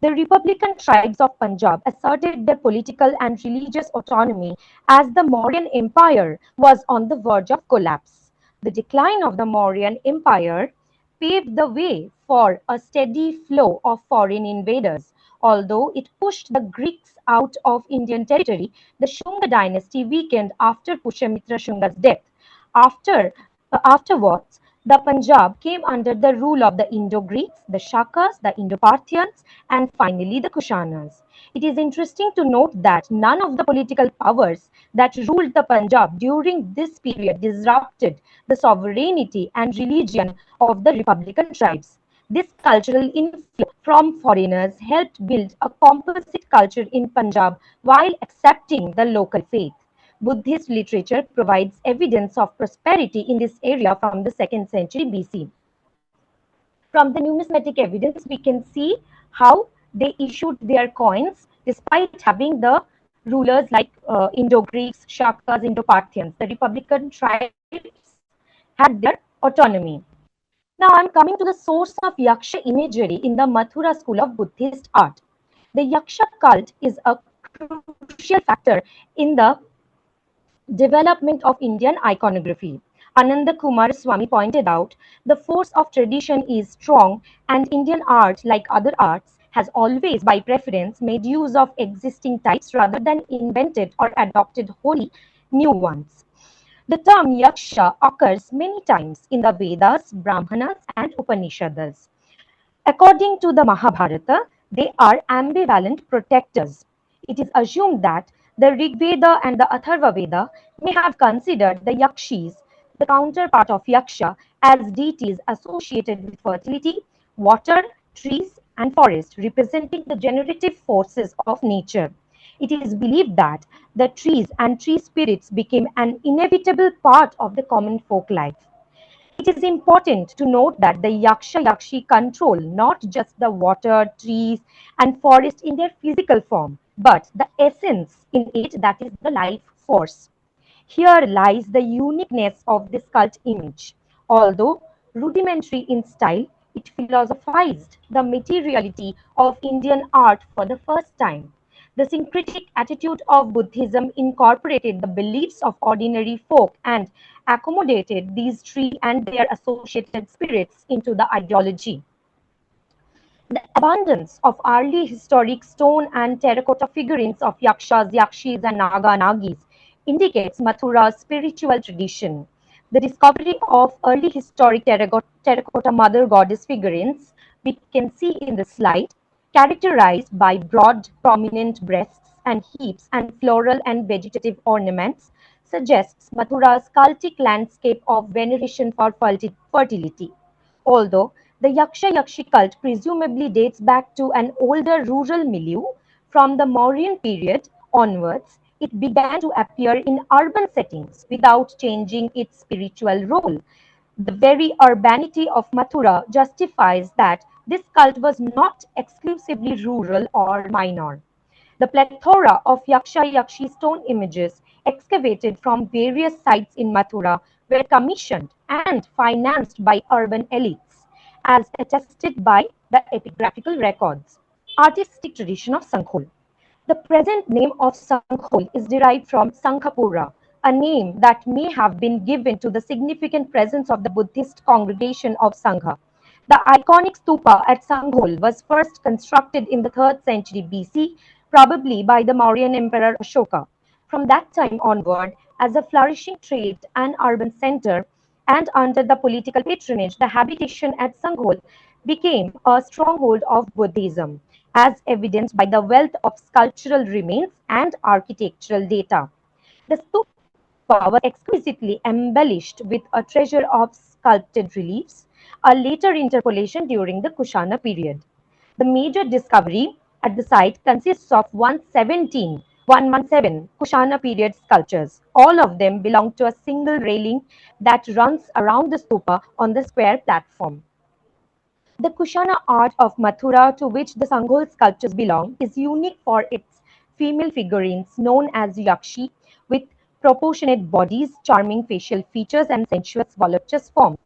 The Republican tribes of Punjab asserted their political and religious autonomy as the Mauryan Empire was on the verge of collapse. The decline of the Mauryan Empire paved the way for a steady flow of foreign invaders. Although it pushed the Greeks out of Indian territory, the Shunga dynasty weakened after Pushyamitra Shunga's death. Afterwards, the Punjab came under the rule of the Indo-Greeks, the Shakas, the Indo-Parthians, and finally the Kushanas. It is interesting to note that none of the political powers that ruled the Punjab during this period disrupted the sovereignty and religion of the republican tribes. This cultural inflow from foreigners helped build a composite culture in Punjab while accepting the local faith. Buddhist literature provides evidence of prosperity in this area from the 2nd century BC. From the numismatic evidence, we can see how they issued their coins despite having the rulers like Indo-Greeks, Shakas, Indo-Parthians. The republican tribes had their autonomy. Now I'm coming to the source of Yaksha imagery in the Mathura school of Buddhist art. The Yaksha cult is a crucial factor in the development of Indian iconography. Ananda Kumar Swami pointed out the force of tradition is strong, and Indian art, like other arts, has always, by preference, made use of existing types rather than invented or adopted wholly new ones. The term yaksha occurs many times in the Vedas, Brahmanas, and Upanishads. According to the Mahabharata, they are ambivalent protectors. It is assumed that the Rig Veda and the Atharva Veda may have considered the Yakshis, the counterpart of Yaksha, as deities associated with fertility, water, trees, and forest, representing the generative forces of nature. It is believed that the trees and tree spirits became an inevitable part of the common folk life. It is important to note that the Yaksha Yakshi control not just the water, trees, and forest in their physical form, but the essence in it, that is the life force. Here lies the uniqueness of this cult image. Although rudimentary in style, it philosophized the materiality of Indian art for the first time. The syncretic attitude of Buddhism incorporated the beliefs of ordinary folk and accommodated these trees and their associated spirits into the ideology. The abundance of early historic stone and terracotta figurines of yakshas, yakshis, and naga nagis indicates Mathura's spiritual tradition. The discovery of early historic terracotta mother goddess figurines, we can see in the slide, characterized by broad, prominent breasts and hips and floral and vegetative ornaments, suggests Mathura's cultic landscape of veneration for fertility. Although the Yaksha Yakshi cult presumably dates back to an older rural milieu, from the Mauryan period onwards, it began to appear in urban settings without changing its spiritual role. The very urbanity of Mathura justifies that this cult was not exclusively rural or minor. The plethora of Yaksha Yakshi stone images excavated from various sites in Mathura were commissioned and financed by urban elites, as attested by the epigraphical records. Artistic tradition of Sankhol. The present name of Sankhol is derived from Sankhapura, a name that may have been given to the significant presence of the Buddhist congregation of Sangha. The iconic stupa at Sankhol was first constructed in the 3rd century BC, probably by the Mauryan emperor Ashoka. From that time onward, as a flourishing trade and urban center, and under the political patronage, the habitation at Sankhol became a stronghold of Buddhism, as evidenced by the wealth of sculptural remains and architectural data. The stupa was exquisitely embellished with a treasure of sculpted reliefs, a later interpolation during the Kushana period. The major discovery at the site consists of 117 Kushana period sculptures. All of them belong to a single railing that runs around the stupa on the square platform. The Kushana art of Mathura, to which the Sanghol sculptures belong, is unique for its female figurines known as Yakshi, with proportionate bodies, charming facial features, and sensuous voluptuous forms.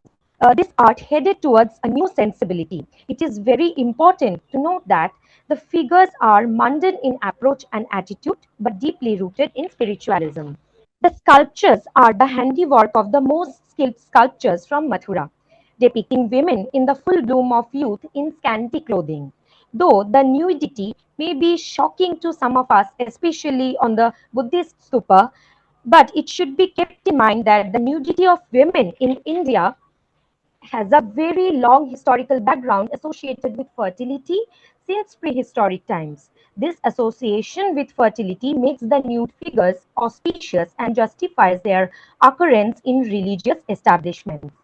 This art headed towards a new sensibility. It is very important to note that the figures are mundane in approach and attitude, but deeply rooted in spiritualism. The sculptures are the handiwork of the most skilled sculptors from Mathura, depicting women in the full bloom of youth in scanty clothing. Though the nudity may be shocking to some of us, especially on the Buddhist stupa, but it should be kept in mind that the nudity of women in India has a very long historical background associated with fertility since prehistoric times. This association with fertility makes the nude figures auspicious and justifies their occurrence in religious establishments.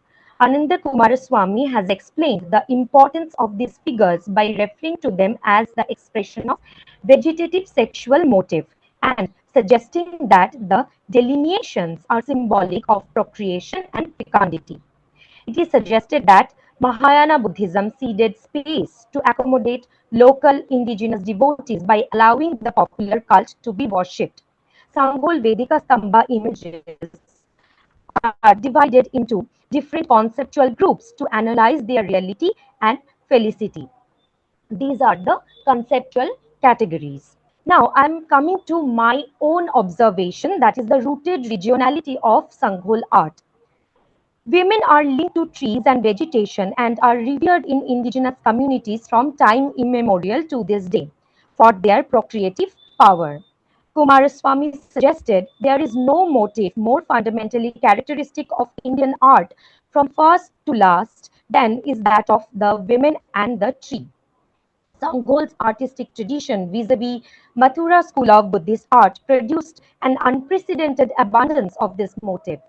Ananda Kumaraswamy has explained the importance of these figures by referring to them as the expression of vegetative sexual motive and suggesting that the delineations are symbolic of procreation and fecundity. It is suggested that Mahayana Buddhism ceded space to accommodate local indigenous devotees by allowing the popular cult to be worshipped. Sanghol Vedika Stamba images are divided into different conceptual groups to analyze their reality and felicity. These are the conceptual categories. Now I'm coming to my own observation, that is the rooted regionality of Sanghol art. Women are linked to trees and vegetation and are revered in indigenous communities from time immemorial to this day for their procreative power. Kumaraswamy suggested there is no motif more fundamentally characteristic of Indian art from first to last than is that of the women and the tree. Sangol's artistic tradition vis-a-vis Mathura school of Buddhist art produced an unprecedented abundance of this motif.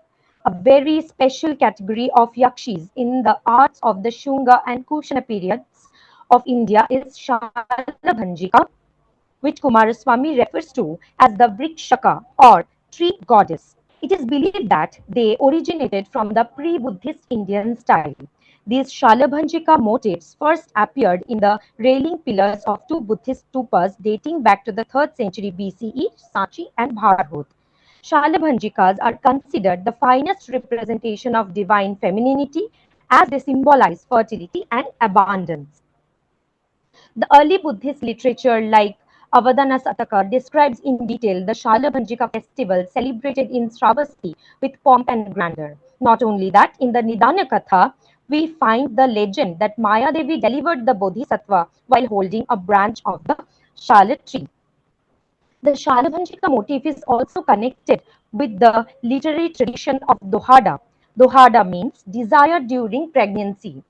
A very special category of yakshis in the arts of the Shunga and Kushana periods of India is Shalabhanjika, which Kumaraswamy refers to as the Vrikshaka or tree goddess. It is believed that they originated from the pre-Buddhist Indian style. These Shalabhanjika motifs first appeared in the railing pillars of two Buddhist stupas dating back to the 3rd century BCE, Sanchi and Bharhut. Shalabhanjikas are considered the finest representation of divine femininity as they symbolize fertility and abundance. The early Buddhist literature like Avadana Sataka describes in detail the Shalabhanjika festival celebrated in Sravasti with pomp and grandeur. Not only that, in the Nidana Katha, we find the legend that Maya Devi delivered the Bodhisattva while holding a branch of the Shala tree. The Shalabhanjika motif is also connected with the literary tradition of Dohada. Dohada means desire during pregnancy.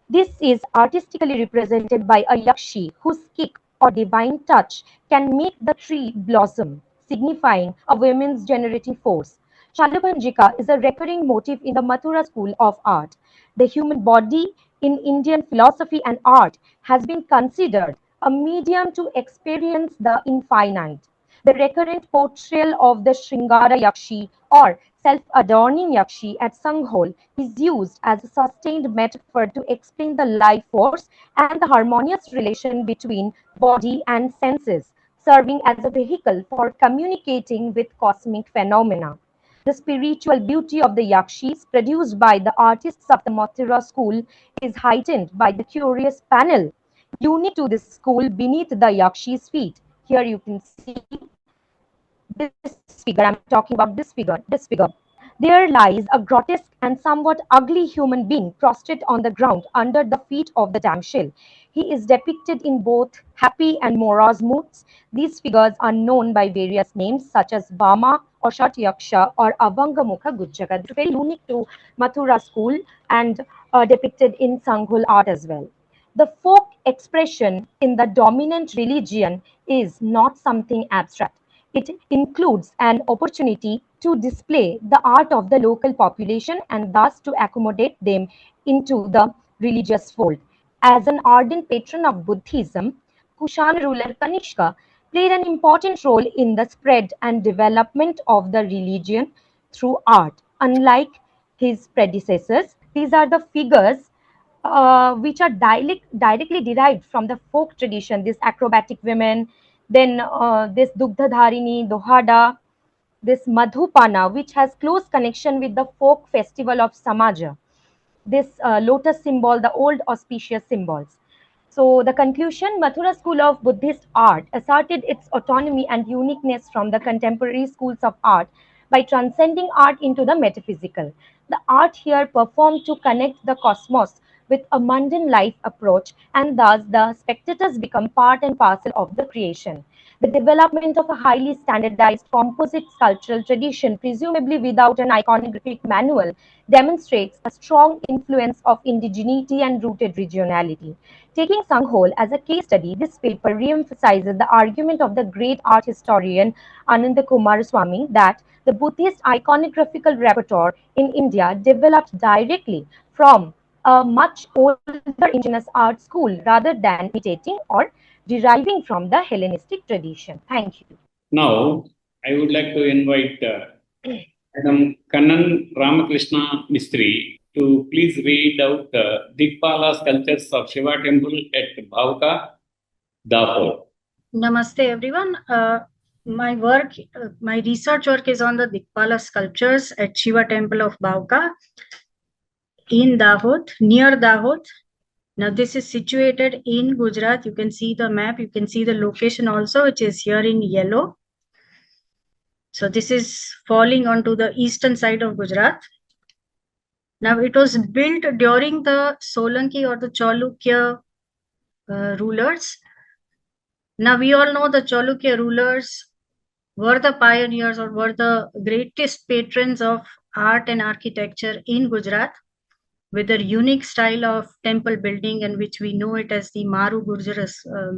This is artistically represented by a Yakshi whose kick or divine touch can make the tree blossom, signifying a woman's generating force. Shalabhanjika is a recurring motif in the Mathura school of art. The human body in Indian philosophy and art has been considered a medium to experience the infinite. The recurrent portrayal of the Shringara Yakshi or self-adorning Yakshi at Sanghol is used as a sustained metaphor to explain the life force and the harmonious relation between body and senses, serving as a vehicle for communicating with cosmic phenomena. The spiritual beauty of the Yakshis produced by the artists of the Mathura school is heightened by the curious panel unique to this school beneath the Yakshi's feet. Here you can see this figure. I'm talking about this figure. There lies a grotesque and somewhat ugly human being prostrate on the ground under the feet of the damsel. He is depicted in both happy and morose moods. These figures are known by various names such as Bama or Shatyaksha or Avangamukha Gujjaka. They're very unique to Mathura school and depicted in Sanghul art as well. The folk expression in the dominant religion is not something abstract. It includes an opportunity to display the art of the local population and thus to accommodate them into the religious fold. As an ardent patron of Buddhism, Kushan ruler Kanishka played an important role in the spread and development of the religion through art. Unlike his predecessors, these are the figures which are directly derived from the folk tradition, this acrobatic women, then this Dugdhadharini, Dohada, this Madhupana, which has close connection with the folk festival of Samaja, this lotus symbol, the old auspicious symbols. So the conclusion, Mathura school of Buddhist art asserted its autonomy and uniqueness from the contemporary schools of art by transcending art into the metaphysical. The art here performed to connect the cosmos with a mundane life approach, and thus the spectators become part and parcel of the creation. The development of a highly standardized composite sculptural tradition, presumably without an iconographic manual, demonstrates a strong influence of indigeneity and rooted regionality. Taking Sanghol as a case study, this paper re-emphasizes the argument of the great art historian Ananda Swamy that the Buddhist iconographical repertoire in India developed directly from a much older indigenous art school rather than imitating or deriving from the Hellenistic tradition. Thank you. Now, I would like to invite Madam Kanan Ramkrishna Mistry to please read out Dikpala sculptures of Shiva temple at Bhavka, Dapur. Namaste everyone. My research work is on the Dikpala sculptures at Shiva temple of Bhavka in Dahod, near Dahod. Now this is situated in Gujarat. You can see the map. You can see the location also, which is here in yellow. So this is falling onto the eastern side of Gujarat. Now it was built during the Solanki or the Chalukya rulers. Now we all know the Chalukya rulers were the pioneers or were the greatest patrons of art and architecture in Gujarat, with their unique style of temple building, and which we know it as the Maru Gurjar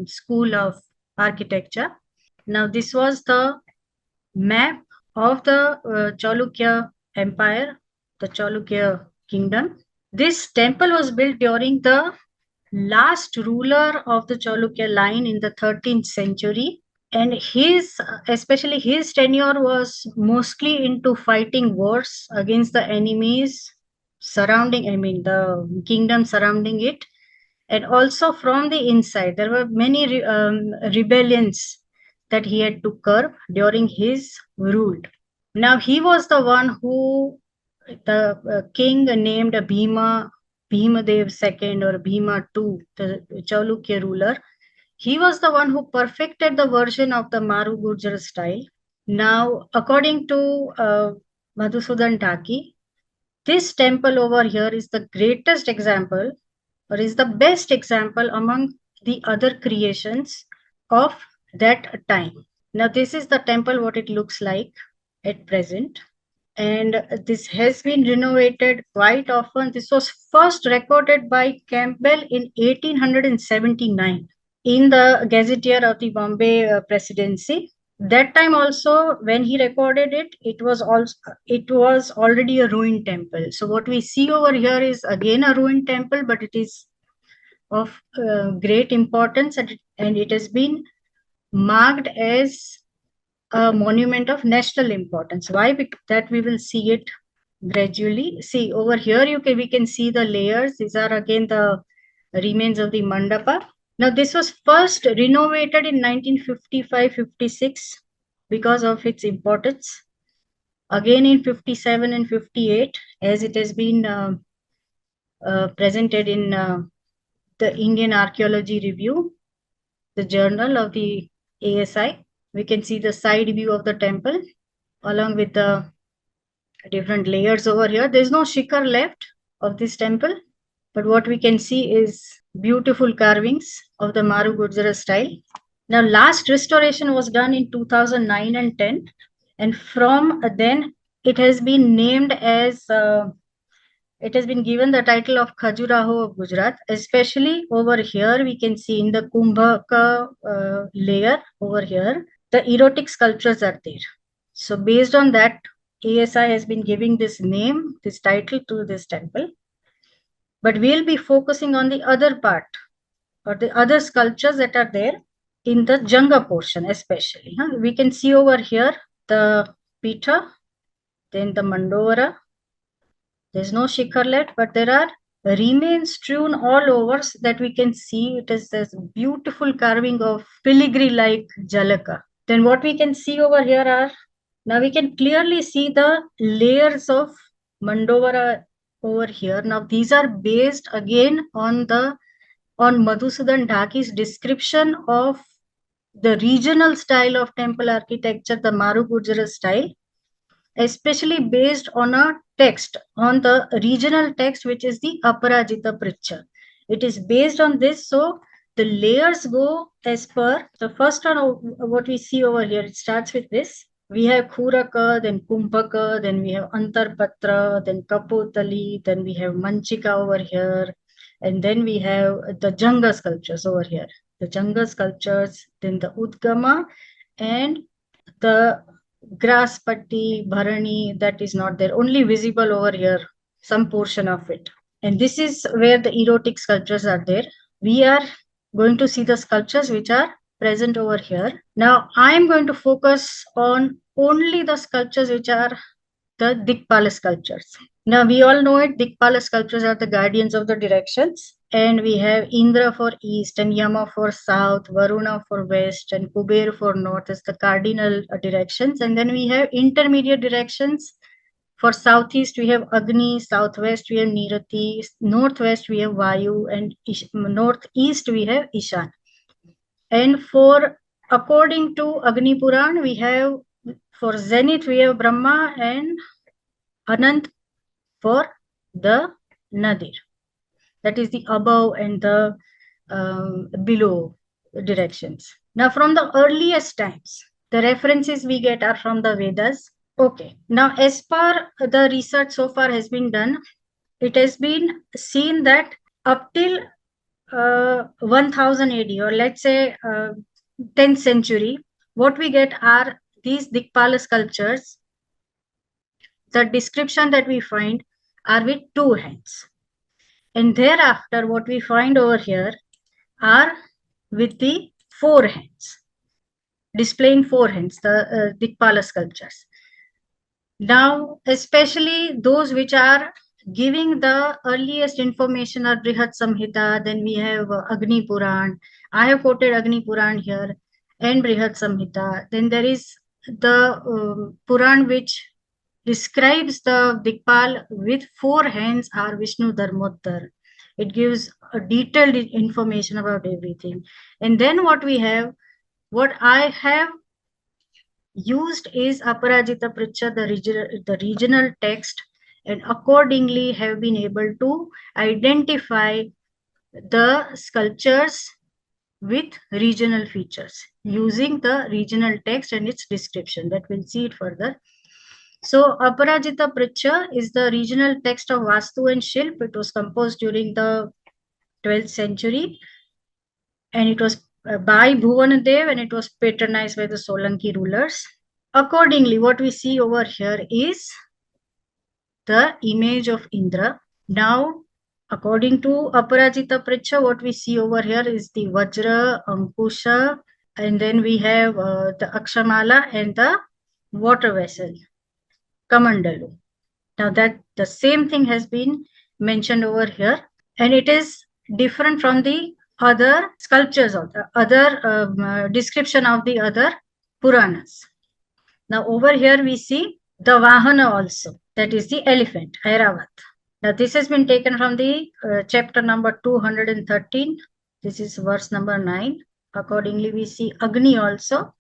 school of architecture. Now this was the map of the Chalukya empire, the Chalukya kingdom. This temple was built during the last ruler of the Chalukya line in the 13th century, and especially his tenure was mostly into fighting wars against the enemies surrounding, the kingdom surrounding it, and also from the inside. There were many rebellions that he had to curb during his rule. Now he was the one who, the king named Bhimadev II or Bhima II, the Chalukya ruler, he was the one who perfected the version of the Maru Gurjar style. Now, according to Madhusudan Taki, this temple over here is the greatest example, or is the best example among the other creations of that time. Now, this is the temple, what it looks like at present. And this has been renovated quite often. This was first recorded by Campbell in 1879 in the Gazetteer of the Bombay Presidency. That time also, when he recorded it, it was already a ruined temple. So what we see over here is again a ruined temple, but it is of great importance, and it has been marked as a monument of national importance. Why? Because that we will see it gradually. See over here, we can see the layers. These are again the remains of the mandapa. Now this was first renovated in 1955-56 because of its importance. Again in 57 and 58, as it has been presented in the Indian Archaeology Review, the journal of the ASI. We can see the side view of the temple along with the different layers over here. There's no shikhar left of this temple, but what we can see is beautiful carvings of the Maru Gurjara style. Now, last restoration was done in 2009 and 10, and from then it has been named as it has been given the title of Khajuraho of Gujarat. Especially over here, we can see in the Kumbhaka layer over here, the erotic sculptures are there. So based on that, ASI has been giving this name, this title to this temple. But we'll be focusing on the other part, or the other sculptures that are there in the Janga portion especially. We can see over here the Pitha, then the Mandovara. There's no shikhar left, but there are remains strewn all over so that we can see. It is this beautiful carving of filigree like Jalaka. Then what we can see over here are, now we can clearly see the layers of Mandovara over here. Now these are based again on Madhusudan Dhaki's description of the regional style of temple architecture, the Maru Gurjara style, especially based on a text, on the regional text, which is the Aparajita Pricha. It is based on this, so the layers go as per the first one. What we see over here, it starts with this. We have Khuraka, then Kumbhaka, then we have Antarpatra, then Kapotali, then we have Manchika over here, and then we have the Janga sculptures over here. The Janga sculptures, then the Udgama, and the grass patti, bharani, that is not there, only visible over here, some portion of it. And this is where the erotic sculptures are there. We are going to see the sculptures which are present over here. Now I am going to focus on only the sculptures which are the Dikpala sculptures. Now we all know it, Dikpala sculptures are the guardians of the directions, and we have Indra for east and Yama for south, Varuna for west, and Kuber for north as the cardinal directions. And then we have intermediate directions. For southeast we have Agni, southwest we have Nirati, northwest we have Vayu, and northeast we have Ishan. And for according to Agni Puran, we have for zenith we have Brahma and Anant for the Nadir. That is the above and the below directions. Now from the earliest times, the references we get are from the Vedas. Okay, now as per the research so far has been done, it has been seen that up till 1000 AD, or let's say 10th century, what we get are these Dikpala sculptures. The description that we find are with 2 hands. And thereafter, what we find over here are with the 4 hands, displaying 4 hands, the Dikpala sculptures. Now, especially those which are giving the earliest information are Brihat Samhita, then we have Agni Puran. I have quoted Agni Puran here and Brihat Samhita. Then there is the Puran which describes the Dikpal with 4 hands are Vishnu Dharmoddar. It gives a detailed information about everything. And then what we have, what I have used is Aparajita Pricha, the regional text, and accordingly have been able to identify the sculptures with regional features using the regional text and its description. That we'll see it further. So Aparajita Pricha is the regional text of Vastu and Shilp. It was composed during the 12th century, and it was by Bhuvanadev, and it was patronized by the Solanki rulers. Accordingly, what we see over here is the image of Indra. Now, according to Aparajita Pricha, what we see over here is the Vajra, Ankusha, and then we have the Akshamala and the water vessel, Kamandalu. Now that the same thing has been mentioned over here, and it is different from the other sculptures of the other description of the other Puranas. Now over here we see the Vahana also, that is the elephant, Airavat. Now this has been taken from the chapter number 213. This is verse number 9. Accordingly we see Agni also.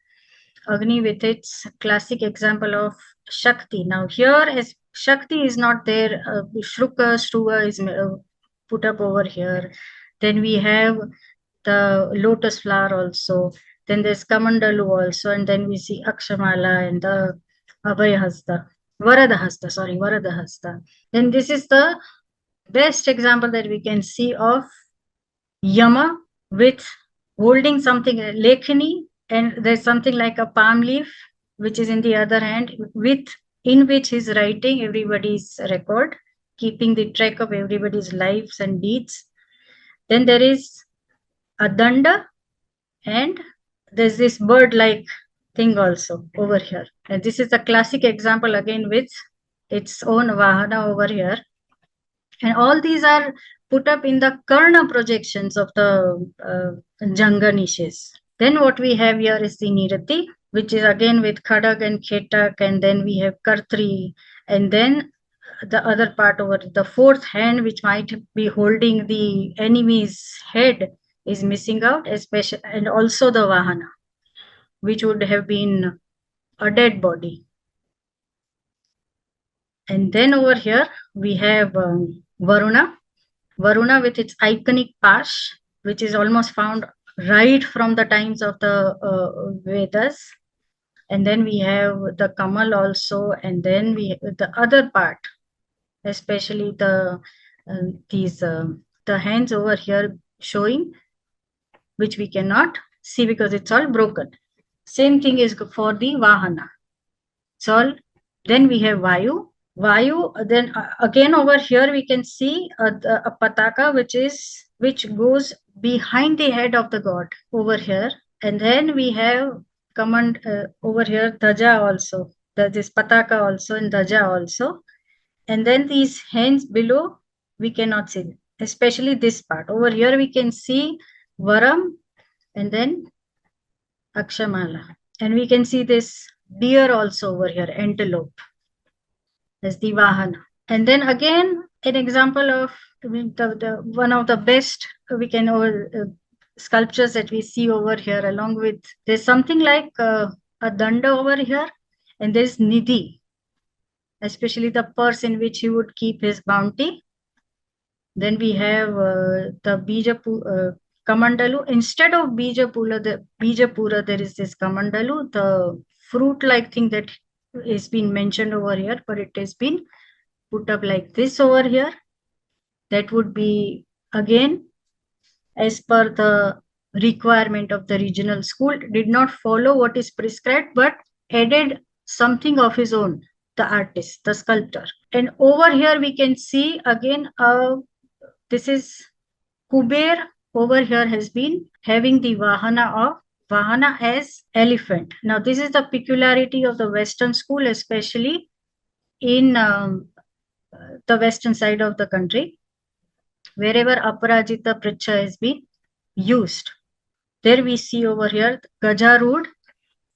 Agni with its classic example of Shakti. Now here as Shakti is not there, Shruka, Shruva is put up over here. Then we have the lotus flower also. Then there's Kamandalu also, and then we see Akshamala and the Abhayahasta, Varadahasta. Then this is the best example that we can see of Yama with holding something, Lekhini, and there's something like a palm leaf, which is in the other hand, in which he's writing everybody's record, keeping the track of everybody's lives and deeds. Then there is a danda, and there's this bird-like thing also over here. And this is the classic example again with its own Vahana over here. And all these are put up in the Karna projections of the Janga niches. Then what we have here is the Nirati, which is again with Khadag and Khetak, and then we have Kartri, and then the other part over the 4th hand, which might be holding the enemy's head, is missing out, especially, and also the Vahana, which would have been a dead body. And then over here we have Varuna. Varuna with its iconic pash, which is almost found right from the times of the Vedas. And then we have the Kamal also, and then the other part, especially the hands over here showing, which we cannot see because it's all broken. Same thing is for the Vahana. It's all. Then we have Vayu. Vayu. Then again over here we can see a pataka which goes behind the head of the god over here, and then we have command over here Dhaja also. This pataka also and Dhaja also, and then these hands below we cannot see, especially this part over here we can see Varam and then Akshamala, and we can see this deer also over here, antelope, as the Vahana. And then again, an example of the one of the best we can sculptures that we see over here, along with there's something like a danda over here, and there's Nidhi, especially the purse in which he would keep his bounty. Then we have the Kamandalu. Instead of Bijapura, there is this Kamandalu, the fruit-like thing that is being mentioned over here, but it has been put up like this over here. That would be again as per the requirement of the regional school, did not follow what is prescribed, but added something of his own, the artist, the sculptor. And over here we can see again, this is Kuber over here has been having the Vahana as elephant. Now this is the peculiarity of the Western school, especially in the western side of the country, wherever Aparajita Pricha has been used. There we see over here Gajarud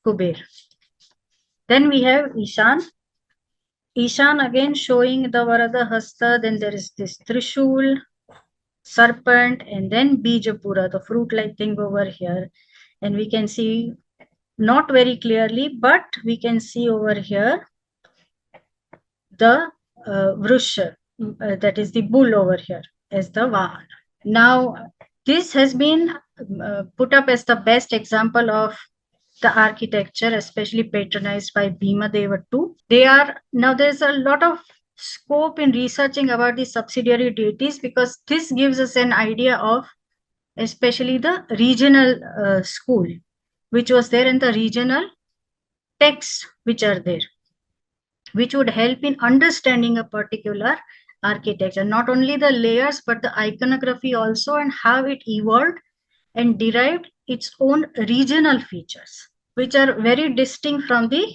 Kuber. Then we have Ishan. Ishan again showing the Varada Hasta. Then there is this Trishul, serpent, and then Bijapura, the fruit-like thing over here. And we can see not very clearly, but we can see over here the Vrusha, that is the bull over here as the Vahana. Now, this has been put up as the best example of the architecture, especially patronized by Bhima Deva too. There's a lot of scope in researching about the subsidiary deities, because this gives us an idea of especially the regional school, which was there in the regional texts which are there, which would help in understanding a particular architecture, not only the layers, but the iconography also, and how it evolved and derived its own regional features, which are very distinct from the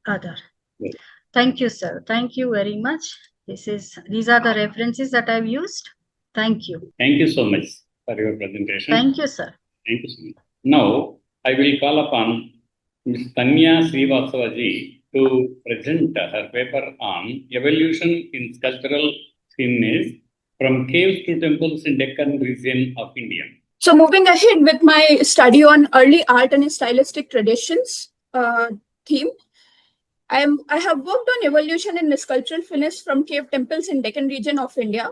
other. Yes. Thank you, sir. Thank you very much. These are the references that I've used. Thank you. Thank you so much for your presentation. Thank you, sir. Thank you so much. Now, I will call upon Ms. Tanya Srivastava ji to present her paper on evolution in sculptural finesse from caves to temples in Deccan region of India. So moving ahead with my study on early art and stylistic traditions theme, I have worked on evolution in sculptural finesse from cave temples in Deccan region of India.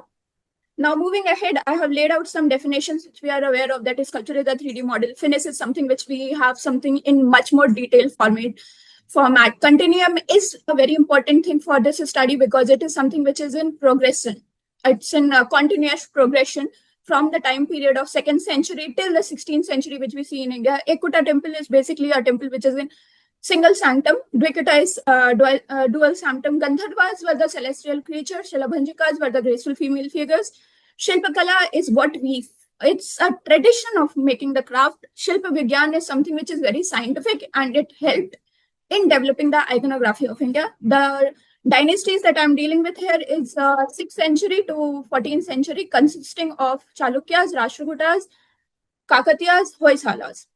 Now moving ahead, I have laid out some definitions which we are aware of, that is sculpture is a 3D model. Finesse is something which we have something in much more detailed format. Continuum is a very important thing for this study because it is something which is in progression. It's in a continuous progression from the time period of 2nd century till the 16th century, which we see in India. Ekuta temple is basically a temple which is in single sanctum. Dvikata is dual sanctum. Gandharvas were the celestial creatures. Shalabhanjikas were the graceful female figures. Shilpakala is it's a tradition of making the craft. Shilpa Vigyan is something which is very scientific, and it helped in developing the iconography of India. The dynasties that I'm dealing with here is 6th century to 14th century, consisting of Chalukyas, Rashtrakutas, Kakatiyas, Hoysalas.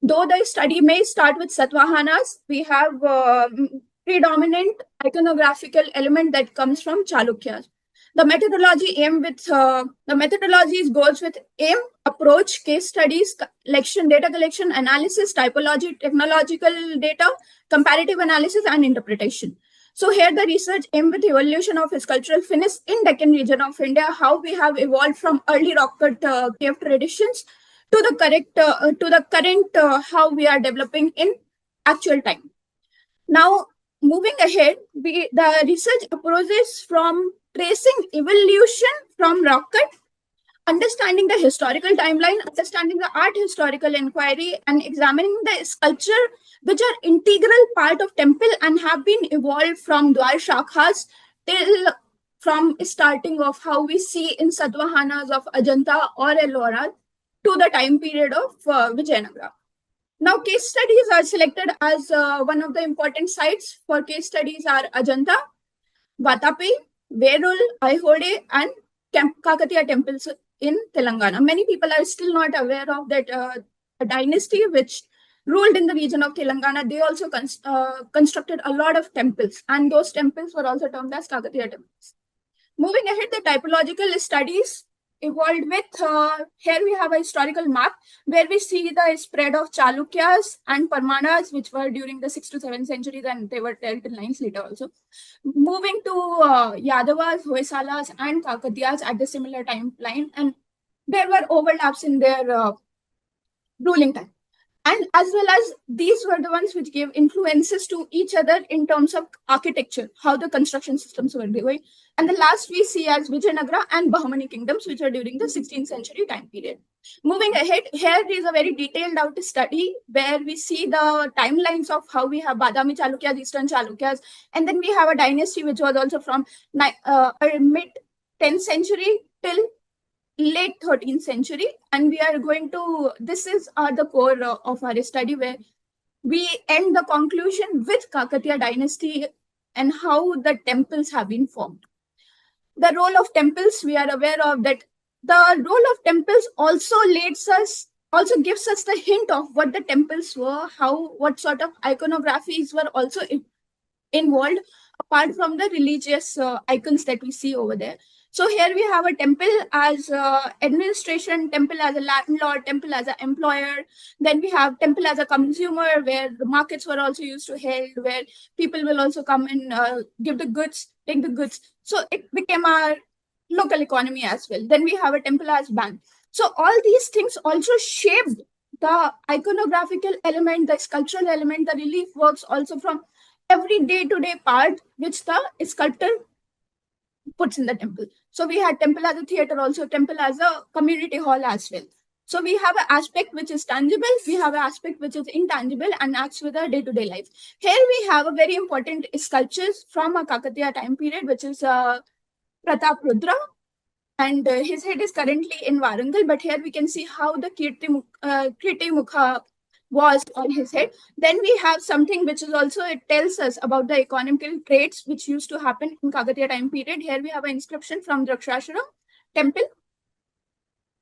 Though the study may start with Satvahanas, we have predominant iconographical element that comes from Chalukyas. The methodology goes with aim, approach, case studies, data collection, analysis, typology, technological data, comparative analysis, and interpretation. So here the research aimed with evolution of sculptural finesse in Deccan region of India, how we have evolved from early rock cut cave traditions to the current how we are developing in actual time. Now, moving ahead, the research approaches from tracing evolution from rock cut, understanding the historical timeline, understanding the art historical inquiry, and examining the sculpture which are integral part of temple and have been evolved from Dwar Shakhas till from starting of how we see in Satvahanas of Ajanta or Ellora to the time period of Vijayanagara. Now, case studies are selected as one of the important sites for case studies are Ajanta, Vatapi, Verul, Aihode, and Kakatiya temples in Telangana. Many people are still not aware of that dynasty which ruled in the region of Telangana. They also constructed a lot of temples, and those temples were also termed as Kakatiya temples. Moving ahead, the typological studies evolved with, here we have a historical map where we see the spread of Chalukyas and Parmanas, which were during the 6th to 7th centuries, and they were there till 9th later also. Moving to Yadavas, Hoysalas, and Kakatiyas at the similar timeline, and there were overlaps in their ruling time. And as well as these were the ones which gave influences to each other in terms of architecture, how the construction systems were going. And the last we see as Vijayanagara and Bahmani kingdoms, which are during the 16th century time period. Moving ahead, here is a very detailed out study where we see the timelines of how we have Badami Chalukyas, Eastern Chalukyas, and then we have a dynasty which was also from mid 10th century till late 13th century, and we are going to, this is the core of our study where we end the conclusion with Kakatiya dynasty and how the temples have been formed. The role of temples, we are aware of that the role of temples also gives us the hint of what the temples were, what sort of iconographies were also involved apart from the religious icons that we see over there. So here we have a temple as administration, temple as a landlord, temple as an employer. Then we have temple as a consumer, where the markets were also used to held, where people will also come and give the goods, take the goods. So it became our local economy as well. Then we have a temple as bank. So all these things also shaped the iconographical element, the sculptural element, the relief works also from every day-to-day part which the sculptor puts in the temple. So we had temple as a theater, also temple as a community hall as well. So we have an aspect which is tangible, we have an aspect which is intangible and acts with our day-to-day life. Here we have a very important sculptures from a Kakatiya time period, which is Pratap Rudra, and his head is currently in Warangal, but here we can see how the Kirti Mukha was on his head. Then we have something which is also, it tells us about the economical traits which used to happen in Kakatiya time period. Here we have an inscription from Drakshashram temple,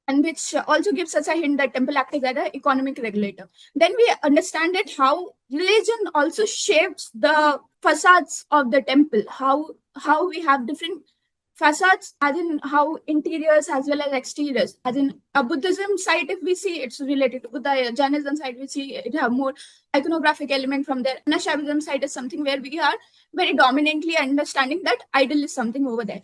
and which also gives us a hint that temple acted as an economic regulator. Then we understand it how religion also shapes the facades of the temple, how we have different facades, as in how interiors as well as exteriors. As in a Buddhism side, if we see, it's related to Buddha. Jainism side, we see it have more iconographic element from there. And a Shaivism side is something where we are very dominantly understanding that idol is something over there.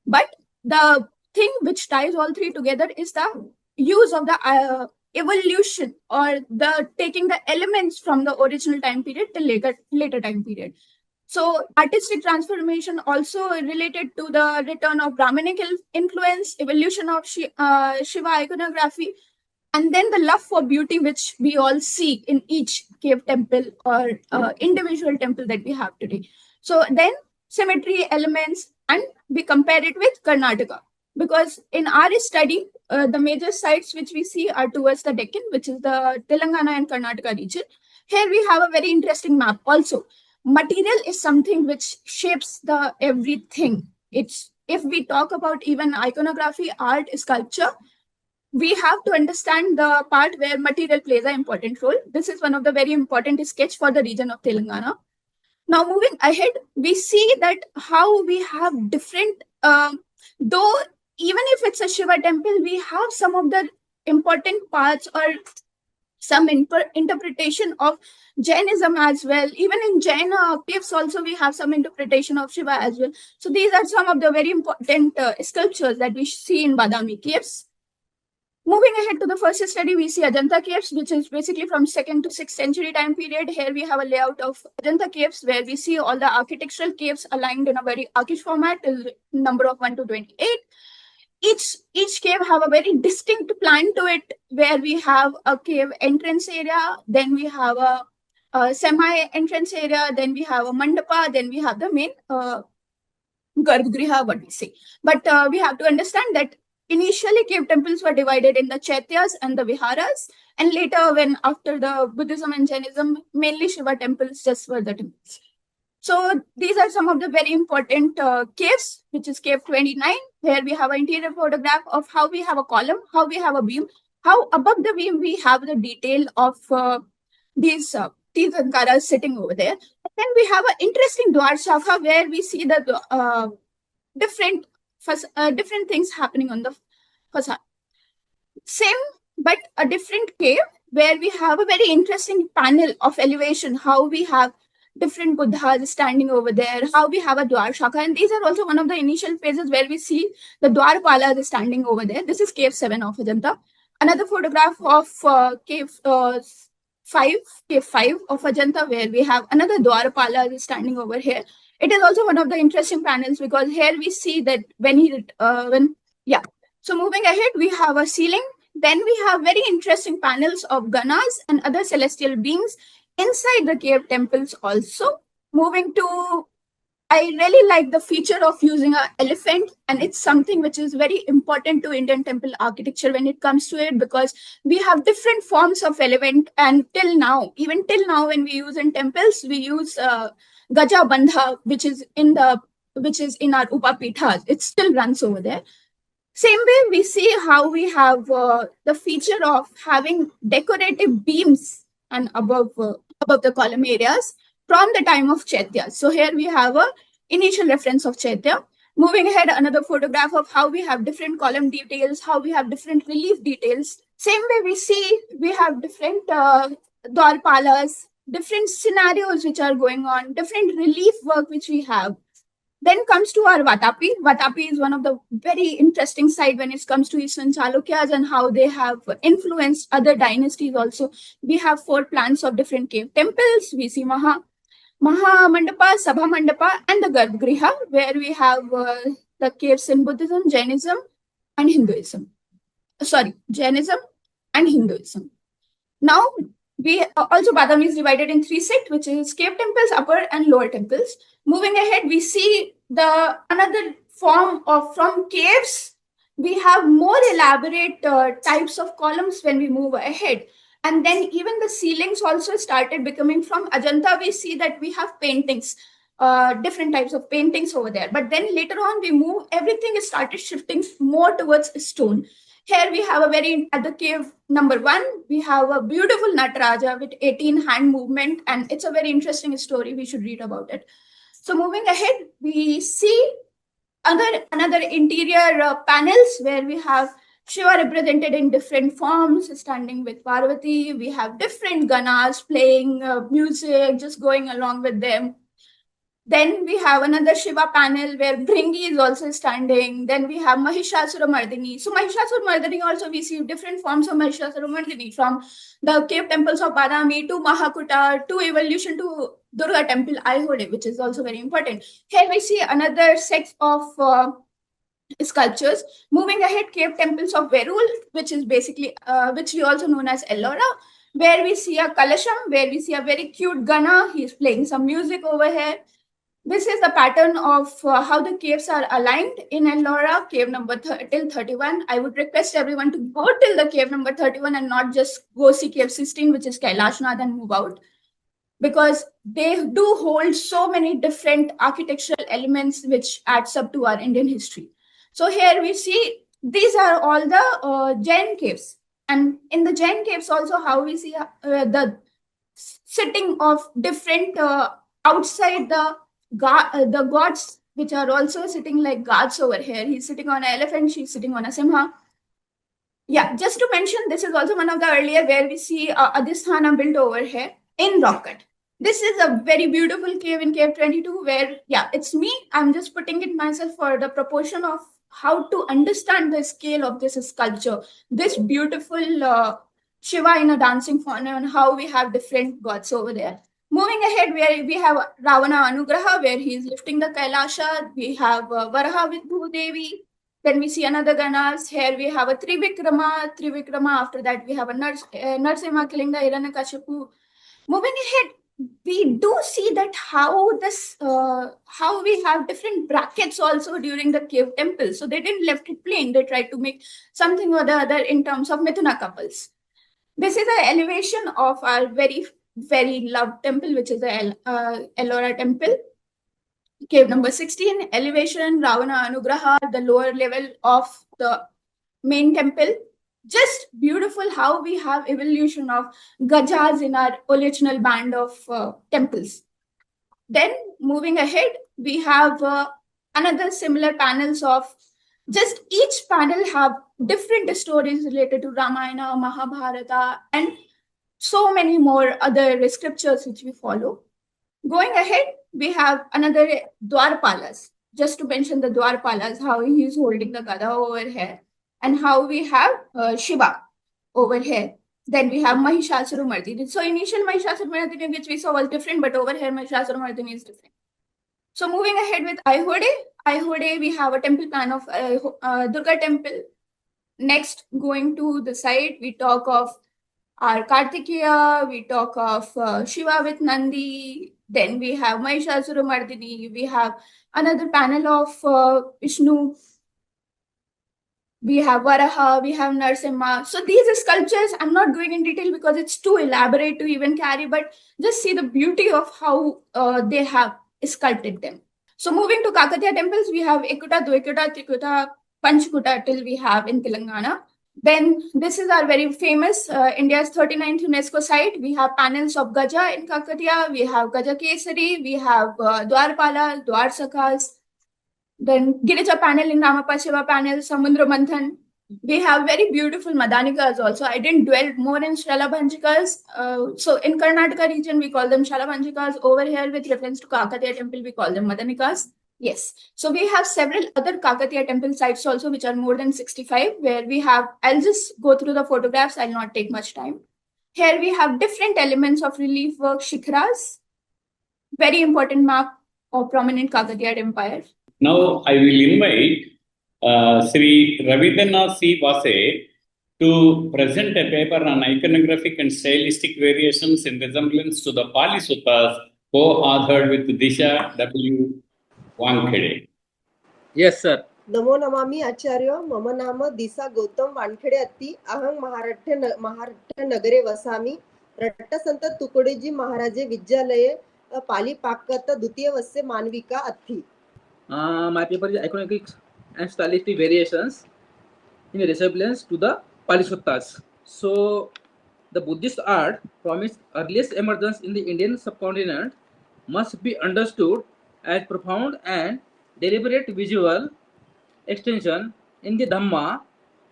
But the thing which ties all three together is the use of the evolution, or the taking the elements from the original time period to later time period. So artistic transformation also related to the return of Brahminic influence, evolution of Shiva iconography, and then the love for beauty which we all see in each cave temple or individual temple that we have today. So then symmetry elements, and we compare it with Karnataka. Because in our study, the major sites which we see are towards the Deccan, which is the Telangana and Karnataka region. Here we have a very interesting map also. Material is something which shapes the everything. It's, if we talk about even iconography, art, sculpture, we have to understand the part where material plays an important role. This is one of the very important sketch for the region of Telangana. Now moving ahead, we see that how we have different, though even if it's a Shiva temple, we have some of the important parts or some interpretation of Jainism as well. Even in Jain caves also we have some interpretation of Shiva as well. So these are some of the very important sculptures that we see in Badami caves. Moving ahead to the first study, we see Ajanta caves, which is basically from 2nd to 6th century time period. Here we have a layout of Ajanta caves where we see all the architectural caves aligned in a very archish format, number of 1 to 28. Each cave have a very distinct plan to it, where we have a cave entrance area, then we have a semi entrance area, then we have a mandapa, then we have the main garbhagriha, what we say. But we have to understand that initially cave temples were divided in the chaityas and the viharas, and later, when after the Buddhism and Jainism, mainly Shiva temples just were the temples. So these are some of the very important caves, which is cave 29, where we have an interior photograph of how we have a column, how we have a beam, how above the beam we have the detail of these Tirthankaras sitting over there. And then we have an interesting Dwar Shakha where we see the different things happening on the facade. Same, but a different cave where we have a very interesting panel of elevation, how we have different Buddhas standing over there, how we have a Dwar Shakha. And these are also one of the initial phases where we see the Dwarpalas standing over there. This is cave 7 of Ajanta. Another photograph of cave 5 of Ajanta, where we have another Dwarpala standing over here. It is also one of the interesting panels because here we see that So moving ahead, we have a ceiling. Then we have very interesting panels of Ganas and other celestial beings inside the cave temples also. Moving to, I really like the feature of using an elephant, and it's something which is very important to Indian temple architecture when it comes to it, because we have different forms of elephant, and even till now when we use in temples, we use Gaja Bandha, which is in our Upapithas. It still runs over there. Same way, we see how we have the feature of having decorative beams and above the column areas from the time of Chaitya. So here we have a initial reference of Chaitya. Moving ahead, another photograph of how we have different column details, how we have different relief details. Same way we see we have different Dwarpalas, different scenarios which are going on, different relief work which we have. Then comes to our Vatapi. Vatapi is one of the very interesting side when it comes to Eastern Chalukyas and how they have influenced other dynasties also. We have 4 plans of different cave temples. We see Maha Mandapa, Sabha Mandapa, and the Garbhagriha, where we have the caves in Buddhism, Jainism, and Hinduism. Jainism and Hinduism. Now, we also Badami is divided in 3 sets, which is cave temples, upper and lower temples. Moving ahead, we see another form from caves. We have more elaborate types of columns when we move ahead. And then even the ceilings also started becoming from Ajanta. We see that we have paintings, different types of paintings over there. But then later on, everything started shifting more towards stone. Here we have at the cave number 1, we have a beautiful Nataraja with 18 hand movement, and it's a very interesting story. We should read about it. So moving ahead, we see another interior panels where we have Shiva represented in different forms, standing with Parvati. We have different Ganas playing music, just going along with them. Then we have another Shiva panel where Bhringi is also standing. Then we have Mahishasura Mardini. So Mahishasura Mardini also, we see different forms of Mahishasura Mardini, from the cave temples of Badami to Mahakuta to evolution to Durga temple Aihode, which is also very important. Here we see another set of sculptures. Moving ahead, cave temples of Verul, which is basically, which we also known as Ellora, where we see a Kalasham, where we see a very cute Gana. He's playing some music over here. This is the pattern of how the caves are aligned in Ellora, cave number till 31. I would request everyone to go till the cave number 31 and not just go see cave 16, which is Kailashnath, and move out, because they do hold so many different architectural elements which adds up to our Indian history. So here we see these are all the Jain caves. And in the Jain caves also, how we see the sitting of different outside the gods, which are also sitting like gods over here. He's sitting on an elephant, she's sitting on a simha. Yeah, just to mention, this is also one of the earlier where we see Adhisthana built over here in rock cut. This is a very beautiful cave in Cave 22 where, yeah, it's me. I'm just putting it myself for the proportion of how to understand the scale of this sculpture. This beautiful Shiva in a dancing fauna and how we have different gods over there. Moving ahead, where we have Ravana Anugraha, where he is lifting the Kailasha. We have Varaha with Bhudevi. Then we see another Ganas. Here we have a Trivikrama. Trivikrama. After that, we have a Narsimha killing the Hiranyakashipu. Moving ahead, we do see that how we have different brackets also during the cave temple. So they didn't left it plain. They tried to make something or the other in terms of Mithuna couples. This is an elevation of our very, very loved temple, which is the Ellora temple. Cave number 16, elevation, Ravana Anugraha, the lower level of the main temple. Just beautiful how we have evolution of gajas in our original band of temples. Then moving ahead, we have another similar panels of just each panel have different stories related to Ramayana, Mahabharata, and so many more other scriptures which we follow. Going ahead, we have another Dwarpalas. Just to mention the Dwarpalas, how he is holding the Gada over here, and how we have Shiva over here. Then we have Mahishasuramardini. So initial Mahishasuramardini which we saw was different, but over here Mahishasuramardini is different. So moving ahead with Aihode, we have a temple plan of Durga temple. Next, going to the side, we talk of our Kartikeya, we talk of Shiva with Nandi, then we have Mahishasuramardini, we have another panel of Vishnu, we have Varaha, we have Narsimha. So these sculptures, I'm not going in detail because it's too elaborate to even carry, but just see the beauty of how they have sculpted them. So moving to Kakatiya temples, we have Ekuta, Dvekuta, Trikuta, Panchkuta till we have in Telangana. Then this is our very famous India's 39th UNESCO site. We have panels of Gaja in Kakatiya, we have Gaja Kesari, we have Dwarpala, Dwarsakas. Then Girija panel in Ramappa Shiva panel, Samudra Manthan. We have very beautiful Madanikas also. I didn't dwell more in Shalabhanjikas. So in Karnataka region, we call them Shalabhanjikas. Over here, with reference to Kakatiya temple, we call them Madanikas. Yes. So we have several other Kakatiya temple sites also, which are more than 65, where we have, I'll just go through the photographs. I'll not take much time. Here we have different elements of relief work, Shikhras, very important map of prominent Kakatiya empire. Now I will invite Sri Ravindranath C. Wase to present a paper on iconographic and stylistic variations in resemblance to the Pali Suttas, co-authored with Disha W. Wankhede. Yes, sir. नमो नमामि आचार्य मम नाम दिशा गौतम वानखेडे अत्ति अहं महाराष्ट्र नगरे वसामि रट्टसंत तुकोडेजी महाराजे विद्यालये पाली पाकत द्वितीय वर्षे मानविका अत्ति. My paper is iconographic and stylistic variations in resemblance to the Pali Suttas. So, the Buddhist art from its earliest emergence in the Indian subcontinent must be understood as profound and deliberate visual extension in the Dhamma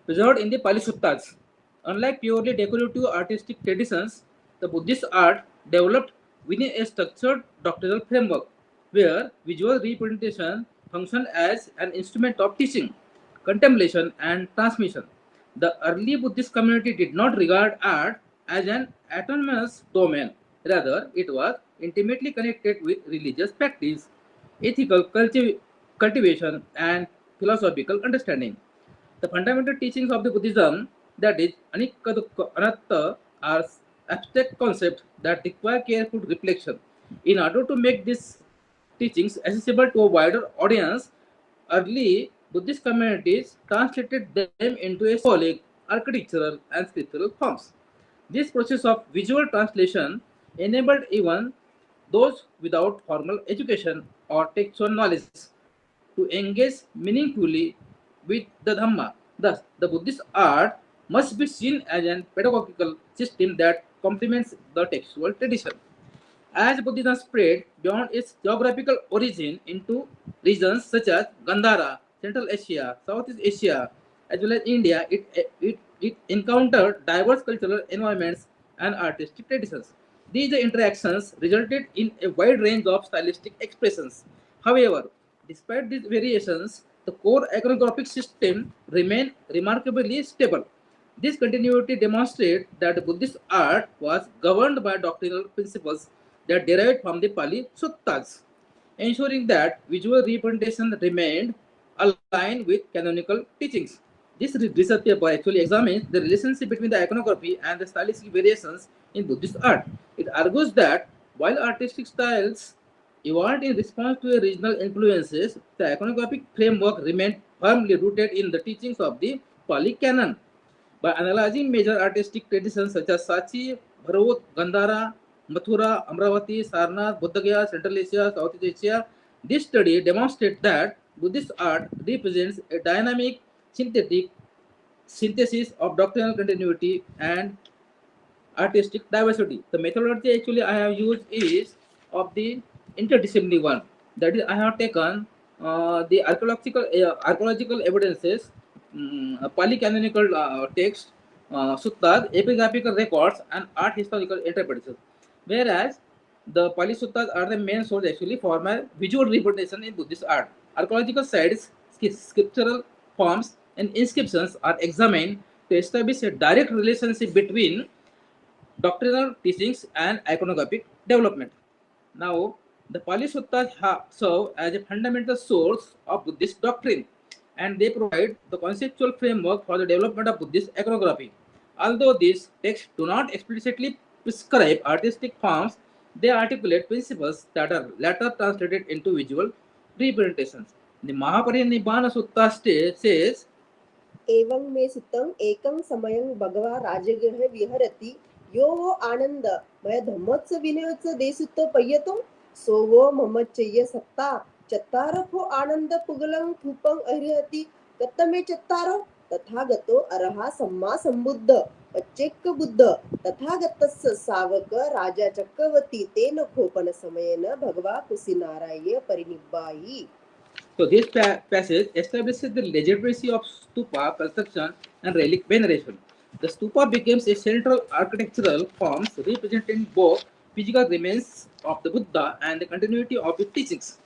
preserved in the Pali Suttas. Unlike purely decorative artistic traditions, the Buddhist art developed within a structured doctrinal framework where visual representation functioned as an instrument of teaching, contemplation, and transmission. The early Buddhist community did not regard art as an autonomous domain. Rather, it was intimately connected with religious practice, ethical cultivation, and philosophical understanding. The fundamental teachings of the Buddhism, that is, Anicca, Dukkha, Anatta, are abstract concepts that require careful reflection. In order to make these teachings accessible to a wider audience, early Buddhist communities translated them into a symbolic, architectural, and spiritual forms. This process of visual translation enabled even those without formal education or textual knowledge to engage meaningfully with the Dhamma. Thus, the Buddhist art must be seen as a pedagogical system that complements the textual tradition. As Buddhism spread beyond its geographical origin into regions such as Gandhara, Central Asia, Southeast Asia, as well as India, it encountered diverse cultural environments and artistic traditions. These interactions resulted in a wide range of stylistic expressions. However, despite these variations, the core iconographic system remained remarkably stable. This continuity demonstrates that Buddhist art was governed by doctrinal principles that derived from the Pali Suttas, ensuring that visual representation remained aligned with canonical teachings. This research paper actually examines the relationship between the iconography and the stylistic variations in Buddhist art. It argues that while artistic styles evolved in response to regional influences, the iconographic framework remained firmly rooted in the teachings of the Pali Canon. By analyzing major artistic traditions such as Sachi, Bharat, Gandhara, Mathura, Amravati, Sarnath, Bodhgaya, Central Asia, Southeast Asia, this study demonstrates that Buddhist art represents a dynamic, synthetic synthesis of doctrinal continuity and artistic diversity. The methodology actually I have used is of the interdisciplinary one. That is, I have taken the archaeological evidences, Pali canonical text, suttas, epigraphical records, and art historical interpretations. Whereas the Pali suttas are the main source actually for my visual representation in Buddhist art. Archaeological sites, scriptural forms, and inscriptions are examined to establish a direct relationship between doctrinal teachings and iconographic development. Now, the Pali Suttas serve as a fundamental source of Buddhist doctrine, and they provide the conceptual framework for the development of Buddhist iconography. Although these texts do not explicitly prescribe artistic forms, they articulate principles that are later translated into visual representations. The Mahaparinibbana Sutta says, एवं मे सुतं एकं समयं भगवा राजगृहे विहरति यो वो आनंद मय धम्मोत्सव विनयोत्सव देसुत्त पय्यतो सो वो ममच्चय सत्ता चत्तारो फो आनंद पुगलं थूपं अरिहति कत्तमे चत्तारो तथागतो अरहा सम्मा संबुद्ध पच्चेक्क बुद्ध तथागतस्य सावक राजा चक्रवर्ती तेन खोपन समयेन भगवा कुसिनाराय परिनिब्बायि. so this passage establishes the legitimacy of stupa construction and relic veneration. The stupa becomes a central architectural form representing both physical remains of the Buddha and the continuity of his teachings.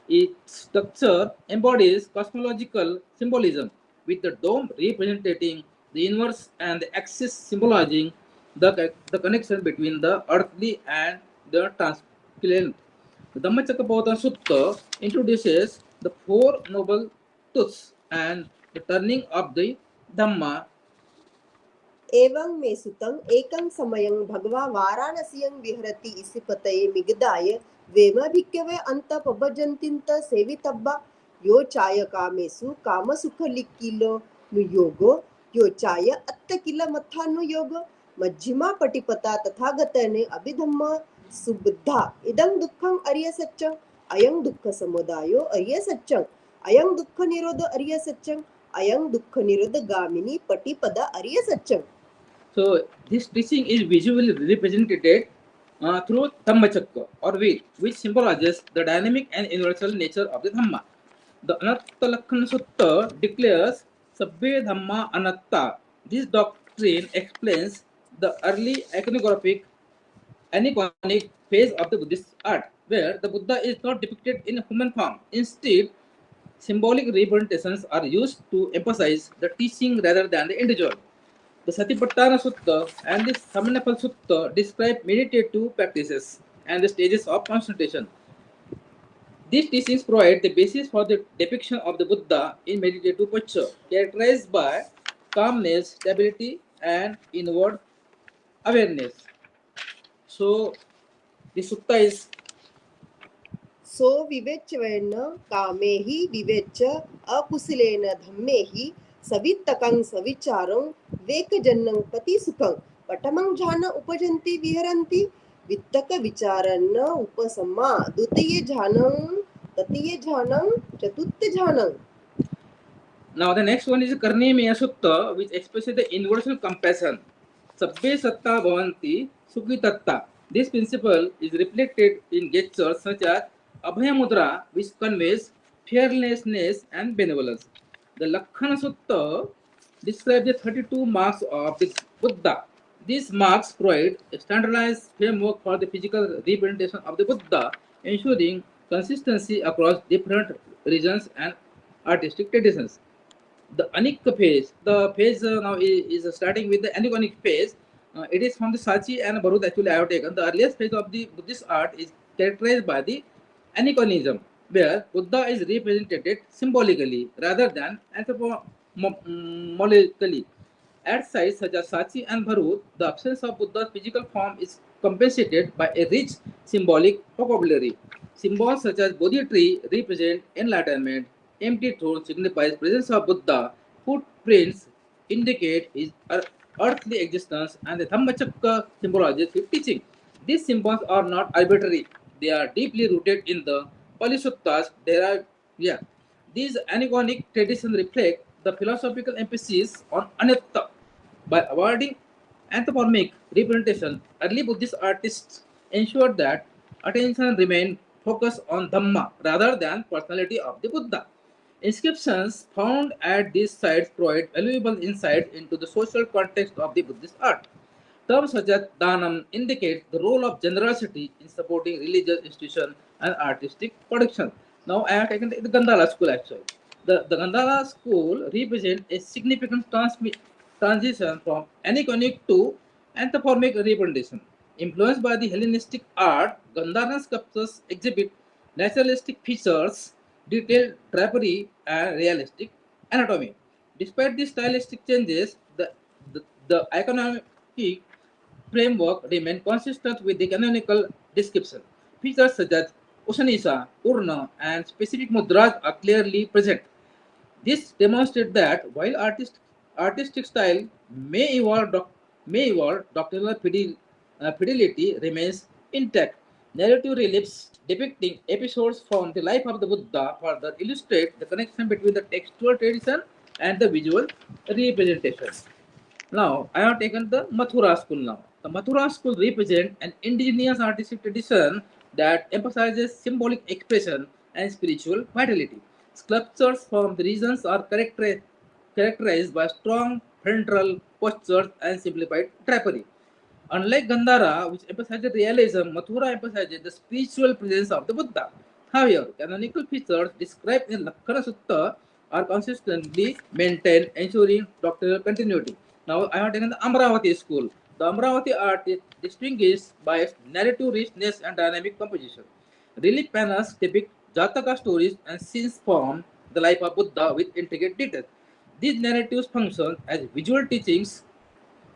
Its structure embodies cosmological symbolism, with the dome representing the universe and the axis symbolizing the connection between the earthly and the transcendent. The Dhammacakkappavattana Sutta introduces the Four Noble Truths and the turning of the Dhamma. एवं मे सुतं एकं समयं भगवा वाराणसीयं विहरति इसिपतये मिगदाय वेम भिक्कवे अंत पभजन्तिंत सेवितब्बा यो चाय कामेसु काम सुख लिक्किलो नुयोगो यो चाय अत्त किल मथा नुयोगो मज्जिमा पटिपता तथागतने अभिधम्म सुबुद्धा इदं दुःखं अर्य सच्चं अयं दुःख समुदायो अर्य सच्चं अयं दुःख निरोध अर्य सच्चं अयं दुःख निरोध Gamini पटिपदा अर्य सच्चं. So this teaching is visually represented through Dhammacakka or wheel, which symbolizes the dynamic and universal nature of the Dhamma. The Anattalakkana Sutta declares Sabbe Dhamma Anatta. This doctrine explains the early iconographic aniconic phase of the Buddhist art, where the Buddha is not depicted in human form. Instead, symbolic representations are used to emphasize the teaching rather than the individual. The Satipatthana Sutta and the Samanapal Sutta describe meditative practices and the stages of concentration. These teachings provide the basis for the depiction of the Buddha in meditative posture, characterized by calmness, stability, and inward awareness. So, the sutta is सो विवेच्यवेन कामे हि विवेच्य अकुशलेन धम्मे हि सवित्तकं सविचारं वेकजन्नं पतिसुखं पटमं ध्यान उपजन्ति विहरन्ति वित्तक विचारन्न उपसम्मा द्वितीय ध्यानं तृतीय ध्यानं चतुर्थ ध्यानं. now the next one is Karnemeya Sutta, which expresses the universal compassion. Sabbe satta bhavanti sukhitatta. This principle is reflected in gestures such as Abhaya Mudra, which conveys fearlessness and benevolence. The Lakkhana Sutta describe the 32 marks of the Buddha. These marks provide a standardized framework for the physical representation of the Buddha, ensuring consistency across different regions and artistic traditions. The Anika phase, the phase now is starting with the aniconic phase. It is from the Sachi and Barut actually I have taken. The earliest phase of the Buddhist art is characterized by the aniconism, where Buddha is represented symbolically rather than anthropomorphically. At sites such as Sachi and Bharut, the absence of Buddha's physical form is compensated by a rich symbolic vocabulary. Symbols such as Bodhi tree represent enlightenment, empty throne signifies presence of Buddha, footprints indicate his earthly existence, and the Dhammachakra symbolizes his teaching. These symbols are not arbitrary; they are deeply rooted in the Pali Suttas derived. Yeah, these aniconic traditions reflect the philosophical emphasis on anatta. By avoiding anthropomorphic representation, early Buddhist artists ensured that attention remained focused on Dhamma rather than personality of the Buddha. Inscriptions found at these sites provide valuable insight into the social context of the Buddhist art. Terms such as Dhanam indicate the role of generosity in supporting religious institutions and artistic production. Now I have taken the Gandhara school actually. The Gandhara school represents a significant transition from aniconic to anthropomorphic representation. Influenced by the Hellenistic art, Gandharan sculptures exhibit naturalistic features, detailed drapery, and realistic anatomy. Despite these stylistic changes, the iconographic framework remained consistent with the canonical description. Features such as Ushanisa, Urna, and specific mudras are clearly present. This demonstrates that while artistic style may evolve, doctrinal fidelity remains intact. Narrative reliefs depicting episodes from the life of the Buddha further illustrate the connection between the textual tradition and the visual representation. Now, I have taken the Mathura school now. The Mathura school represents an indigenous artistic tradition that emphasizes symbolic expression and spiritual vitality. Sculptures from the regions are characterized by strong frontal postures and simplified drapery. Unlike Gandhara, which emphasizes realism, Mathura emphasizes the spiritual presence of the Buddha. However, canonical features described in Lakhana Sutta are consistently maintained, ensuring doctrinal continuity. Now, I have taken the Amravati school. The Amravati art is distinguished by its narrative richness and dynamic composition. Relief panels depict Jataka stories and scenes from the life of Buddha with intricate details. These narratives function as visual teachings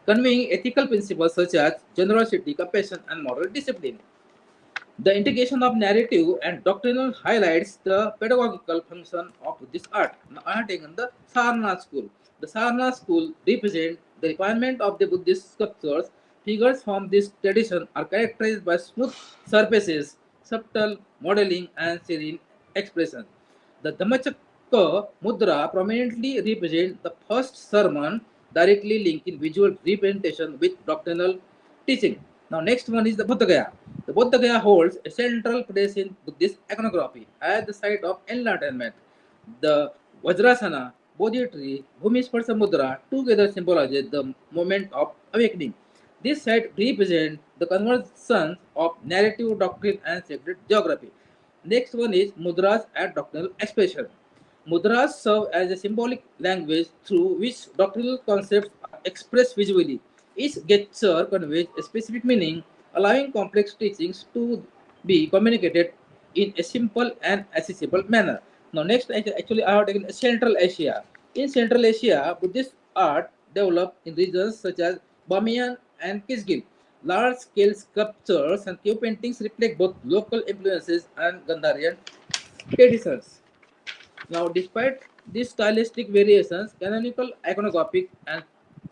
conveying ethical principles such as generosity, compassion, and moral discipline. The integration of narrative and doctrinal highlights the pedagogical function of this art. Now, I have taken the Sarnath school. The Sarnath school represents the refinement of the Buddhist sculptures. Figures from this tradition are characterized by smooth surfaces, subtle modeling, and serene expression. The Dhammachakra mudra prominently represents the first sermon, directly linking visual representation with doctrinal teaching. Now, next one is the Bodh Gaya. The Bodh Gaya holds a central place in Buddhist iconography as the site of enlightenment. The Vajrasana, Bodhi tree, Bhumisparsa mudra together symbolizes the moment of awakening. This site represents the convergence of narrative doctrine and sacred geography. Next one is mudras and doctrinal expression. Mudras serve as a symbolic language through which doctrinal concepts are expressed visually. Each gesture conveys a specific meaning, allowing complex teachings to be communicated in a simple and accessible manner. Now, next, actually, I have taken Central Asia. In Central Asia, Buddhist art developed in regions such as Bamiyan and Kizgil. Large-scale sculptures and cave paintings reflect both local influences and Gandharian traditions. Now, despite these stylistic variations, canonical iconographic and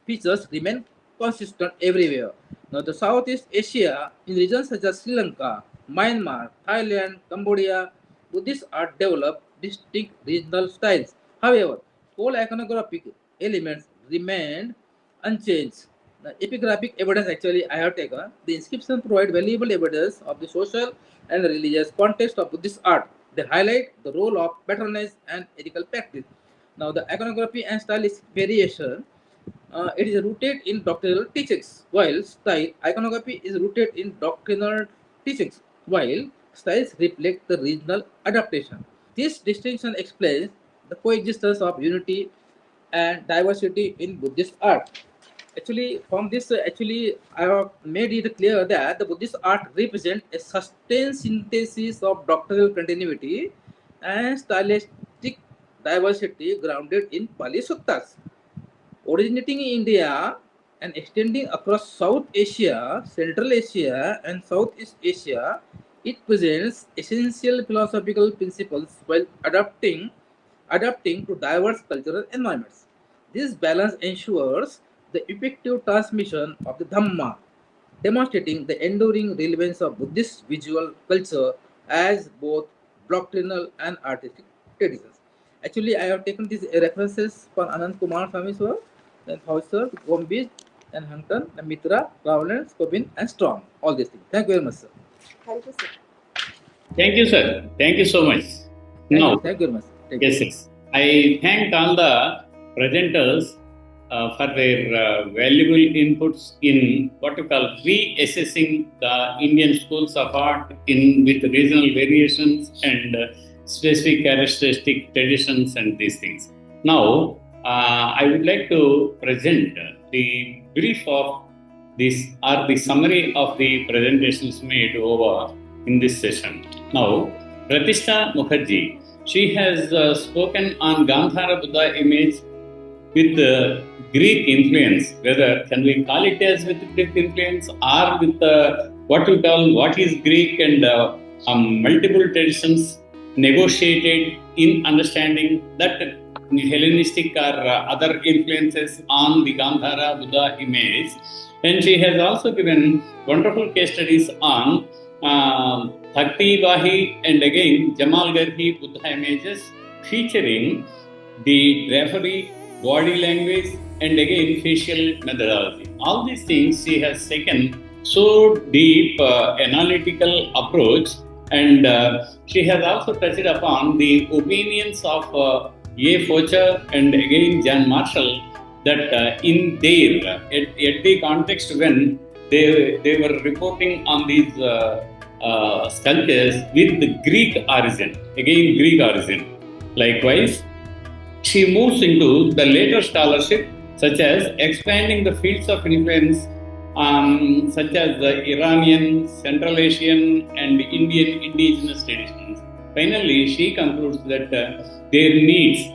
features remain consistent everywhere. Now, the Southeast Asia, in regions such as Sri Lanka, Myanmar, Thailand, Cambodia, Buddhist art developed distinct regional styles. However, all iconographic elements remained unchanged. The epigraphic evidence actually I have taken. The inscription provide valuable evidence of the social and religious context of Buddhist art. They highlight the role of patronage and ethical practice. Now, the iconography and stylistic variation, it is rooted in doctrinal teachings, while iconography is rooted in doctrinal teachings, while styles reflect the regional adaptation. This distinction explains the coexistence of unity and diversity in Buddhist art. Actually, from this, I have made it clear that the Buddhist art represents a sustained synthesis of doctrinal continuity and stylistic diversity grounded in Pali Suttas. Originating in India and extending across South Asia, Central Asia, and Southeast Asia, it presents essential philosophical principles while adapting to diverse cultural environments. This balance ensures the effective transmission of the Dhamma, demonstrating the enduring relevance of Buddhist visual culture as both doctrinal and artistic traditions. Actually, I have taken these references from Anand Kumar Swami's work, then Hauser, Gombiz, and Hampton, and Mitra, Rowland, Scobin, and Strong. All these things. Thank you very much, sir. Thank you, sir. Thank you, sir. Thank you so much. Thank you very much. Yes. I thank all the presenters for their valuable inputs in what you call reassessing the Indian schools of art with regional variations and specific characteristic traditions and these things. Now, I would like to present the brief of this or the summary of the presentations made over in this session. Now, Pratishtha Mukherjee, she has spoken on Gandhara Buddha image with Greek influence. Whether can we call it as with Greek influence or with what is Greek and multiple traditions negotiated in understanding that Hellenistic or other influences on the Gandhara Buddha image. And she has also given wonderful case studies on Thakti Bahi and again Jamal Garhi Buddha images featuring the drapery, body language, and again facial methodology. All these things she has taken so deep analytical approach, and she has also touched upon the opinions of A. Focher and again Jan Marshall that in their at the context when they were reporting on these sculptures with the Greek origin. Likewise, she moves into the later scholarship, such as expanding the fields of influence, such as the Iranian, Central Asian, and Indian indigenous traditions. Finally, she concludes that there needs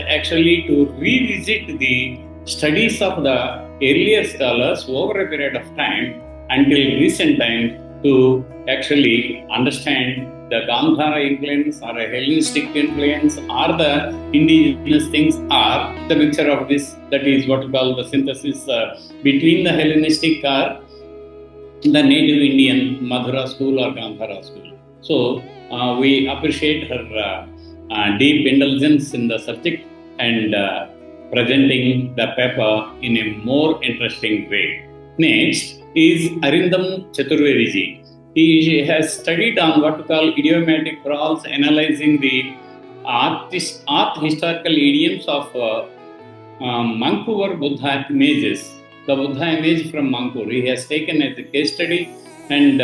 actually to revisit the studies of the earlier scholars over a period of time until recent times to actually understand the Gandhara influence or a Hellenistic influence or the indigenous things or the mixture of this, that is what we call the synthesis between the Hellenistic or the native Indian Madhura school or Gandhara school. So we appreciate her deep indulgence in the subject and presenting the paper in a more interesting way. Next is Arindam Chaturvedi. He has studied on what we call idiomatic brawls, analyzing the art historical idioms of Mankuwar Buddha images. The Buddha image from Mankuwar. He has taken as a case study, and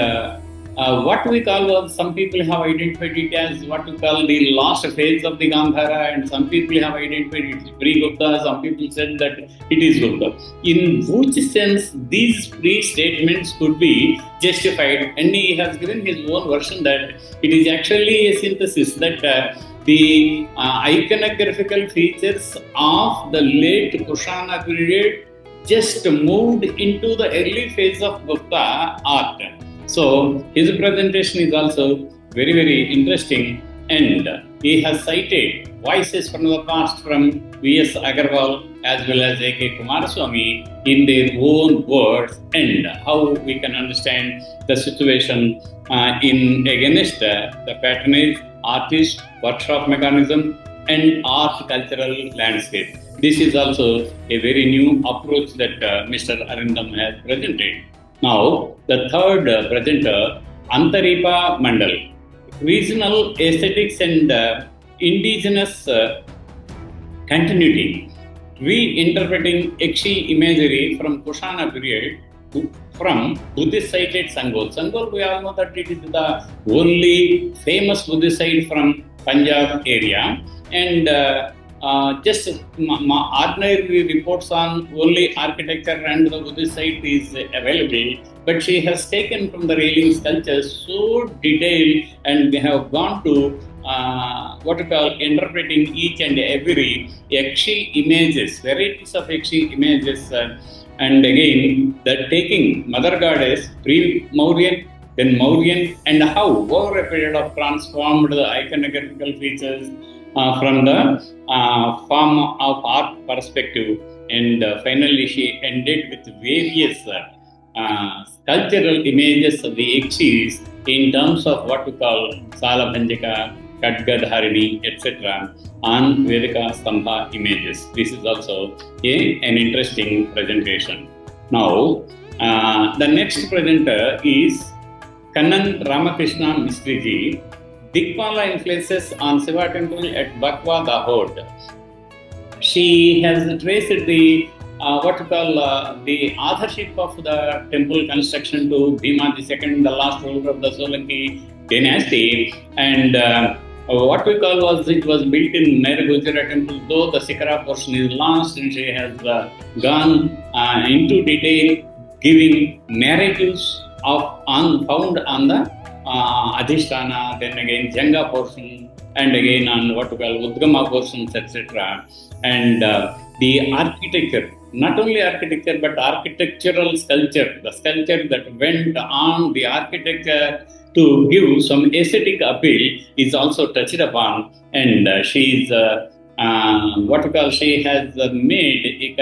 what we call, some people have identified it as what we call the last phase of the Gandhara, and some people have identified it as pre-Gupta, some people said that it is Gupta. In which sense these pre-statements could be justified, and he has given his own version that it is actually a synthesis, that the iconographical features of the late Kushana period just moved into the early phase of Gupta art. So his presentation is also very, very interesting, and he has cited voices from the past from V.S. Agarwal as well as A.K. Kumaraswamy in their own words, and how we can understand the situation in against the patronage, artist, workshop mechanism, and art cultural landscape. This is also a very new approach that Mr. Arindam has presented. Now, the third presenter, Antareepa Mandal, regional aesthetics and indigenous continuity, reinterpreting Yakshi imagery from Kushana period from Buddhist site at Sangol. Sangol, we all know that it is the only famous Buddhist site from Punjab area, and just ordinary reports on only architecture and the Buddhist site is available, but she has taken from the railing sculptures so detailed, and we have gone to what we call interpreting each and every Yakshi images, varieties of Yakshi images, and again the taking Mother Goddess pre-Mauryan, then Mauryan, and how over a period of transformed the iconographical features from the form of art perspective, and finally she ended with various sculptural images of the Yakshis in terms of what we call Salabhanjika, Kadgadharini, etc. on Vedika Stambha images. This is also an interesting presentation. Now, the next presenter is Kanan Ramkrishna Mistry. Dikpala influences on Shiva temple at Bakwa Dahod. She has traced the what we call the authorship of the temple construction to Bhima II, the last ruler of the Solanki dynasty, and what we call was it was built in Nair-Gujra temple, though the Sikara portion is lost, and she has gone into detail giving narratives of found on the Adhisthana, then again Janga portion, and again on what we call Udgama portions, etc. And the architecture, not only architecture but architectural sculpture, the sculpture that went on the architecture to give some aesthetic appeal is also touched upon, and she is what we call, she has made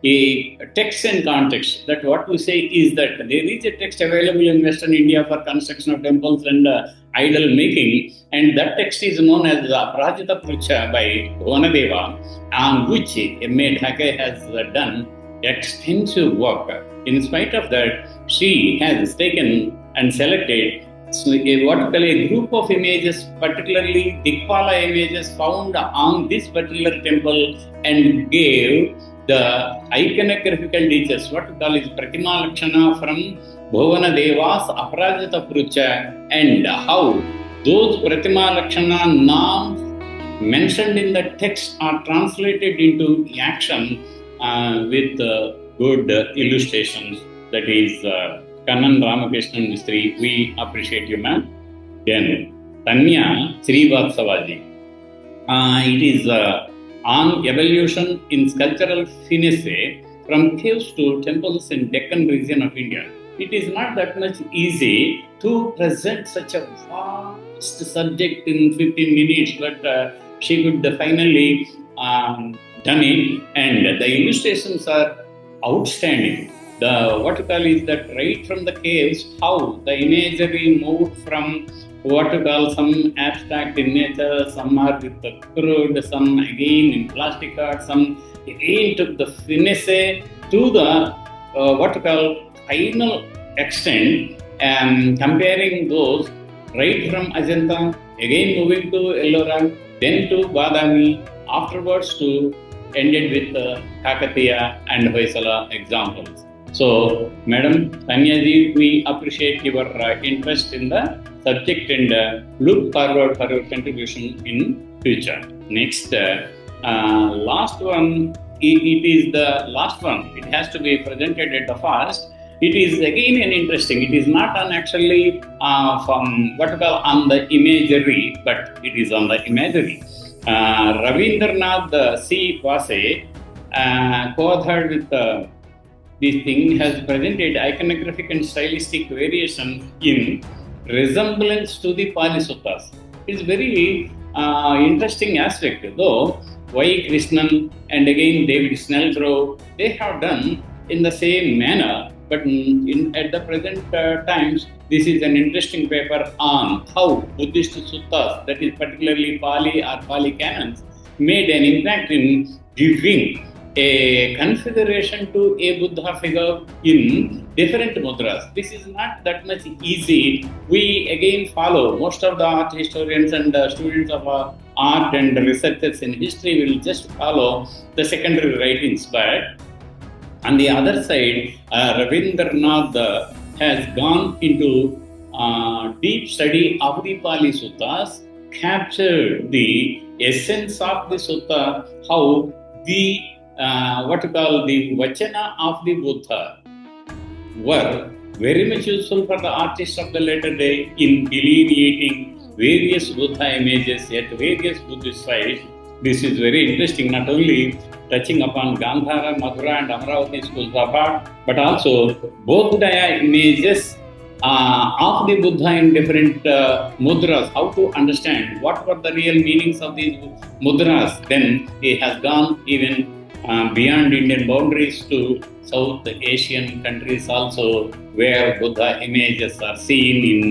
a text and context. That what we say is that there is a text available in Western India for construction of temples and idol making, and that text is known as the Prajita Prucha by Vanadeva, on which M.A. Dhake has done extensive work. In spite of that, she has taken and selected what we call a group of images, particularly Dikpala images found on this particular temple, and gave the iconographical details, what we call is Pratima Lakshana from Bhavana Deva's Aparajita Prucha, and how those Pratima Lakshana names mentioned in the text are translated into action with good illustrations. That is Kanan Ramakrishna Mistry. We appreciate you, ma'am. Then Tanya Srivastava. It is on evolution in sculptural finesse from caves to temples in Deccan region of India. It is not that much easy to present such a vast subject in 15 minutes, but she could finally done it, and the illustrations are outstanding. The what we call is that right from the caves, how the imagery moved from what we call some abstract in nature, some are with the crude, some again in plastic art, some again took the finesse to the what we call final extent, comparing those right from Ajanta, again moving to Ellora, then to Badami, afterwards to ended with Kakatiya and Hoysala examples. So, Madam Tanyaji, we appreciate your interest in the subject and look forward for your contribution in future. Next, last one, it is the last one. It has to be presented at the first. It is again an interesting. It is not on actually from what we call on the imagery, but it is on the imagery. Ravindranath C. Wase, co-authored with this thing, has presented iconographic and stylistic variations in resemblance to the Pali Suttas. It's very interesting aspect, though Y. Krishnan and again David Snellgrove, they have done in the same manner, but at the present times, this is an interesting paper on how Buddhist suttas, that is particularly Pali or Pali canons, made an impact in giving a configuration to a Buddha figure in different mudras. This is not that much easy. We again follow, most of the art historians and students of art and researchers in history will just follow the secondary writings. But on the other side, Ravindranath has gone into deep study of the Pali Suttas, captured the essence of the Sutta, how the the Vachana of the Buddha were very much useful for the artists of the later day in delineating various Buddha images at various Buddhist sites. This is very interesting, not only touching upon Gandhara, Mathura and Amaravati schools of art, but also Bodhidaya images of the Buddha in different mudras, how to understand what were the real meanings of these mudras. Then he has gone even beyond Indian boundaries to South Asian countries also, where Buddha images are seen in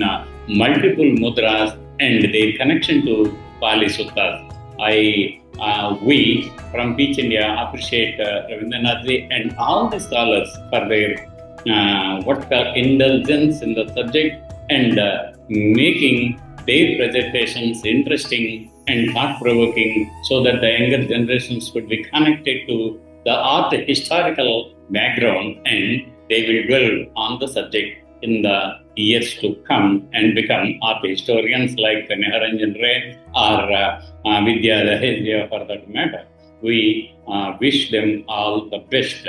multiple mudras and their connection to Pali Suttas. We from Pleach India appreciate Ravindranath C and all the scholars for their indulgence in the subject and making their presentations interesting and thought-provoking, so that the younger generations could be connected to the art historical background and they will dwell on the subject in the years to come and become art historians like Niharanjan Ray or Vidya Lahejya for that matter. We wish them all the best.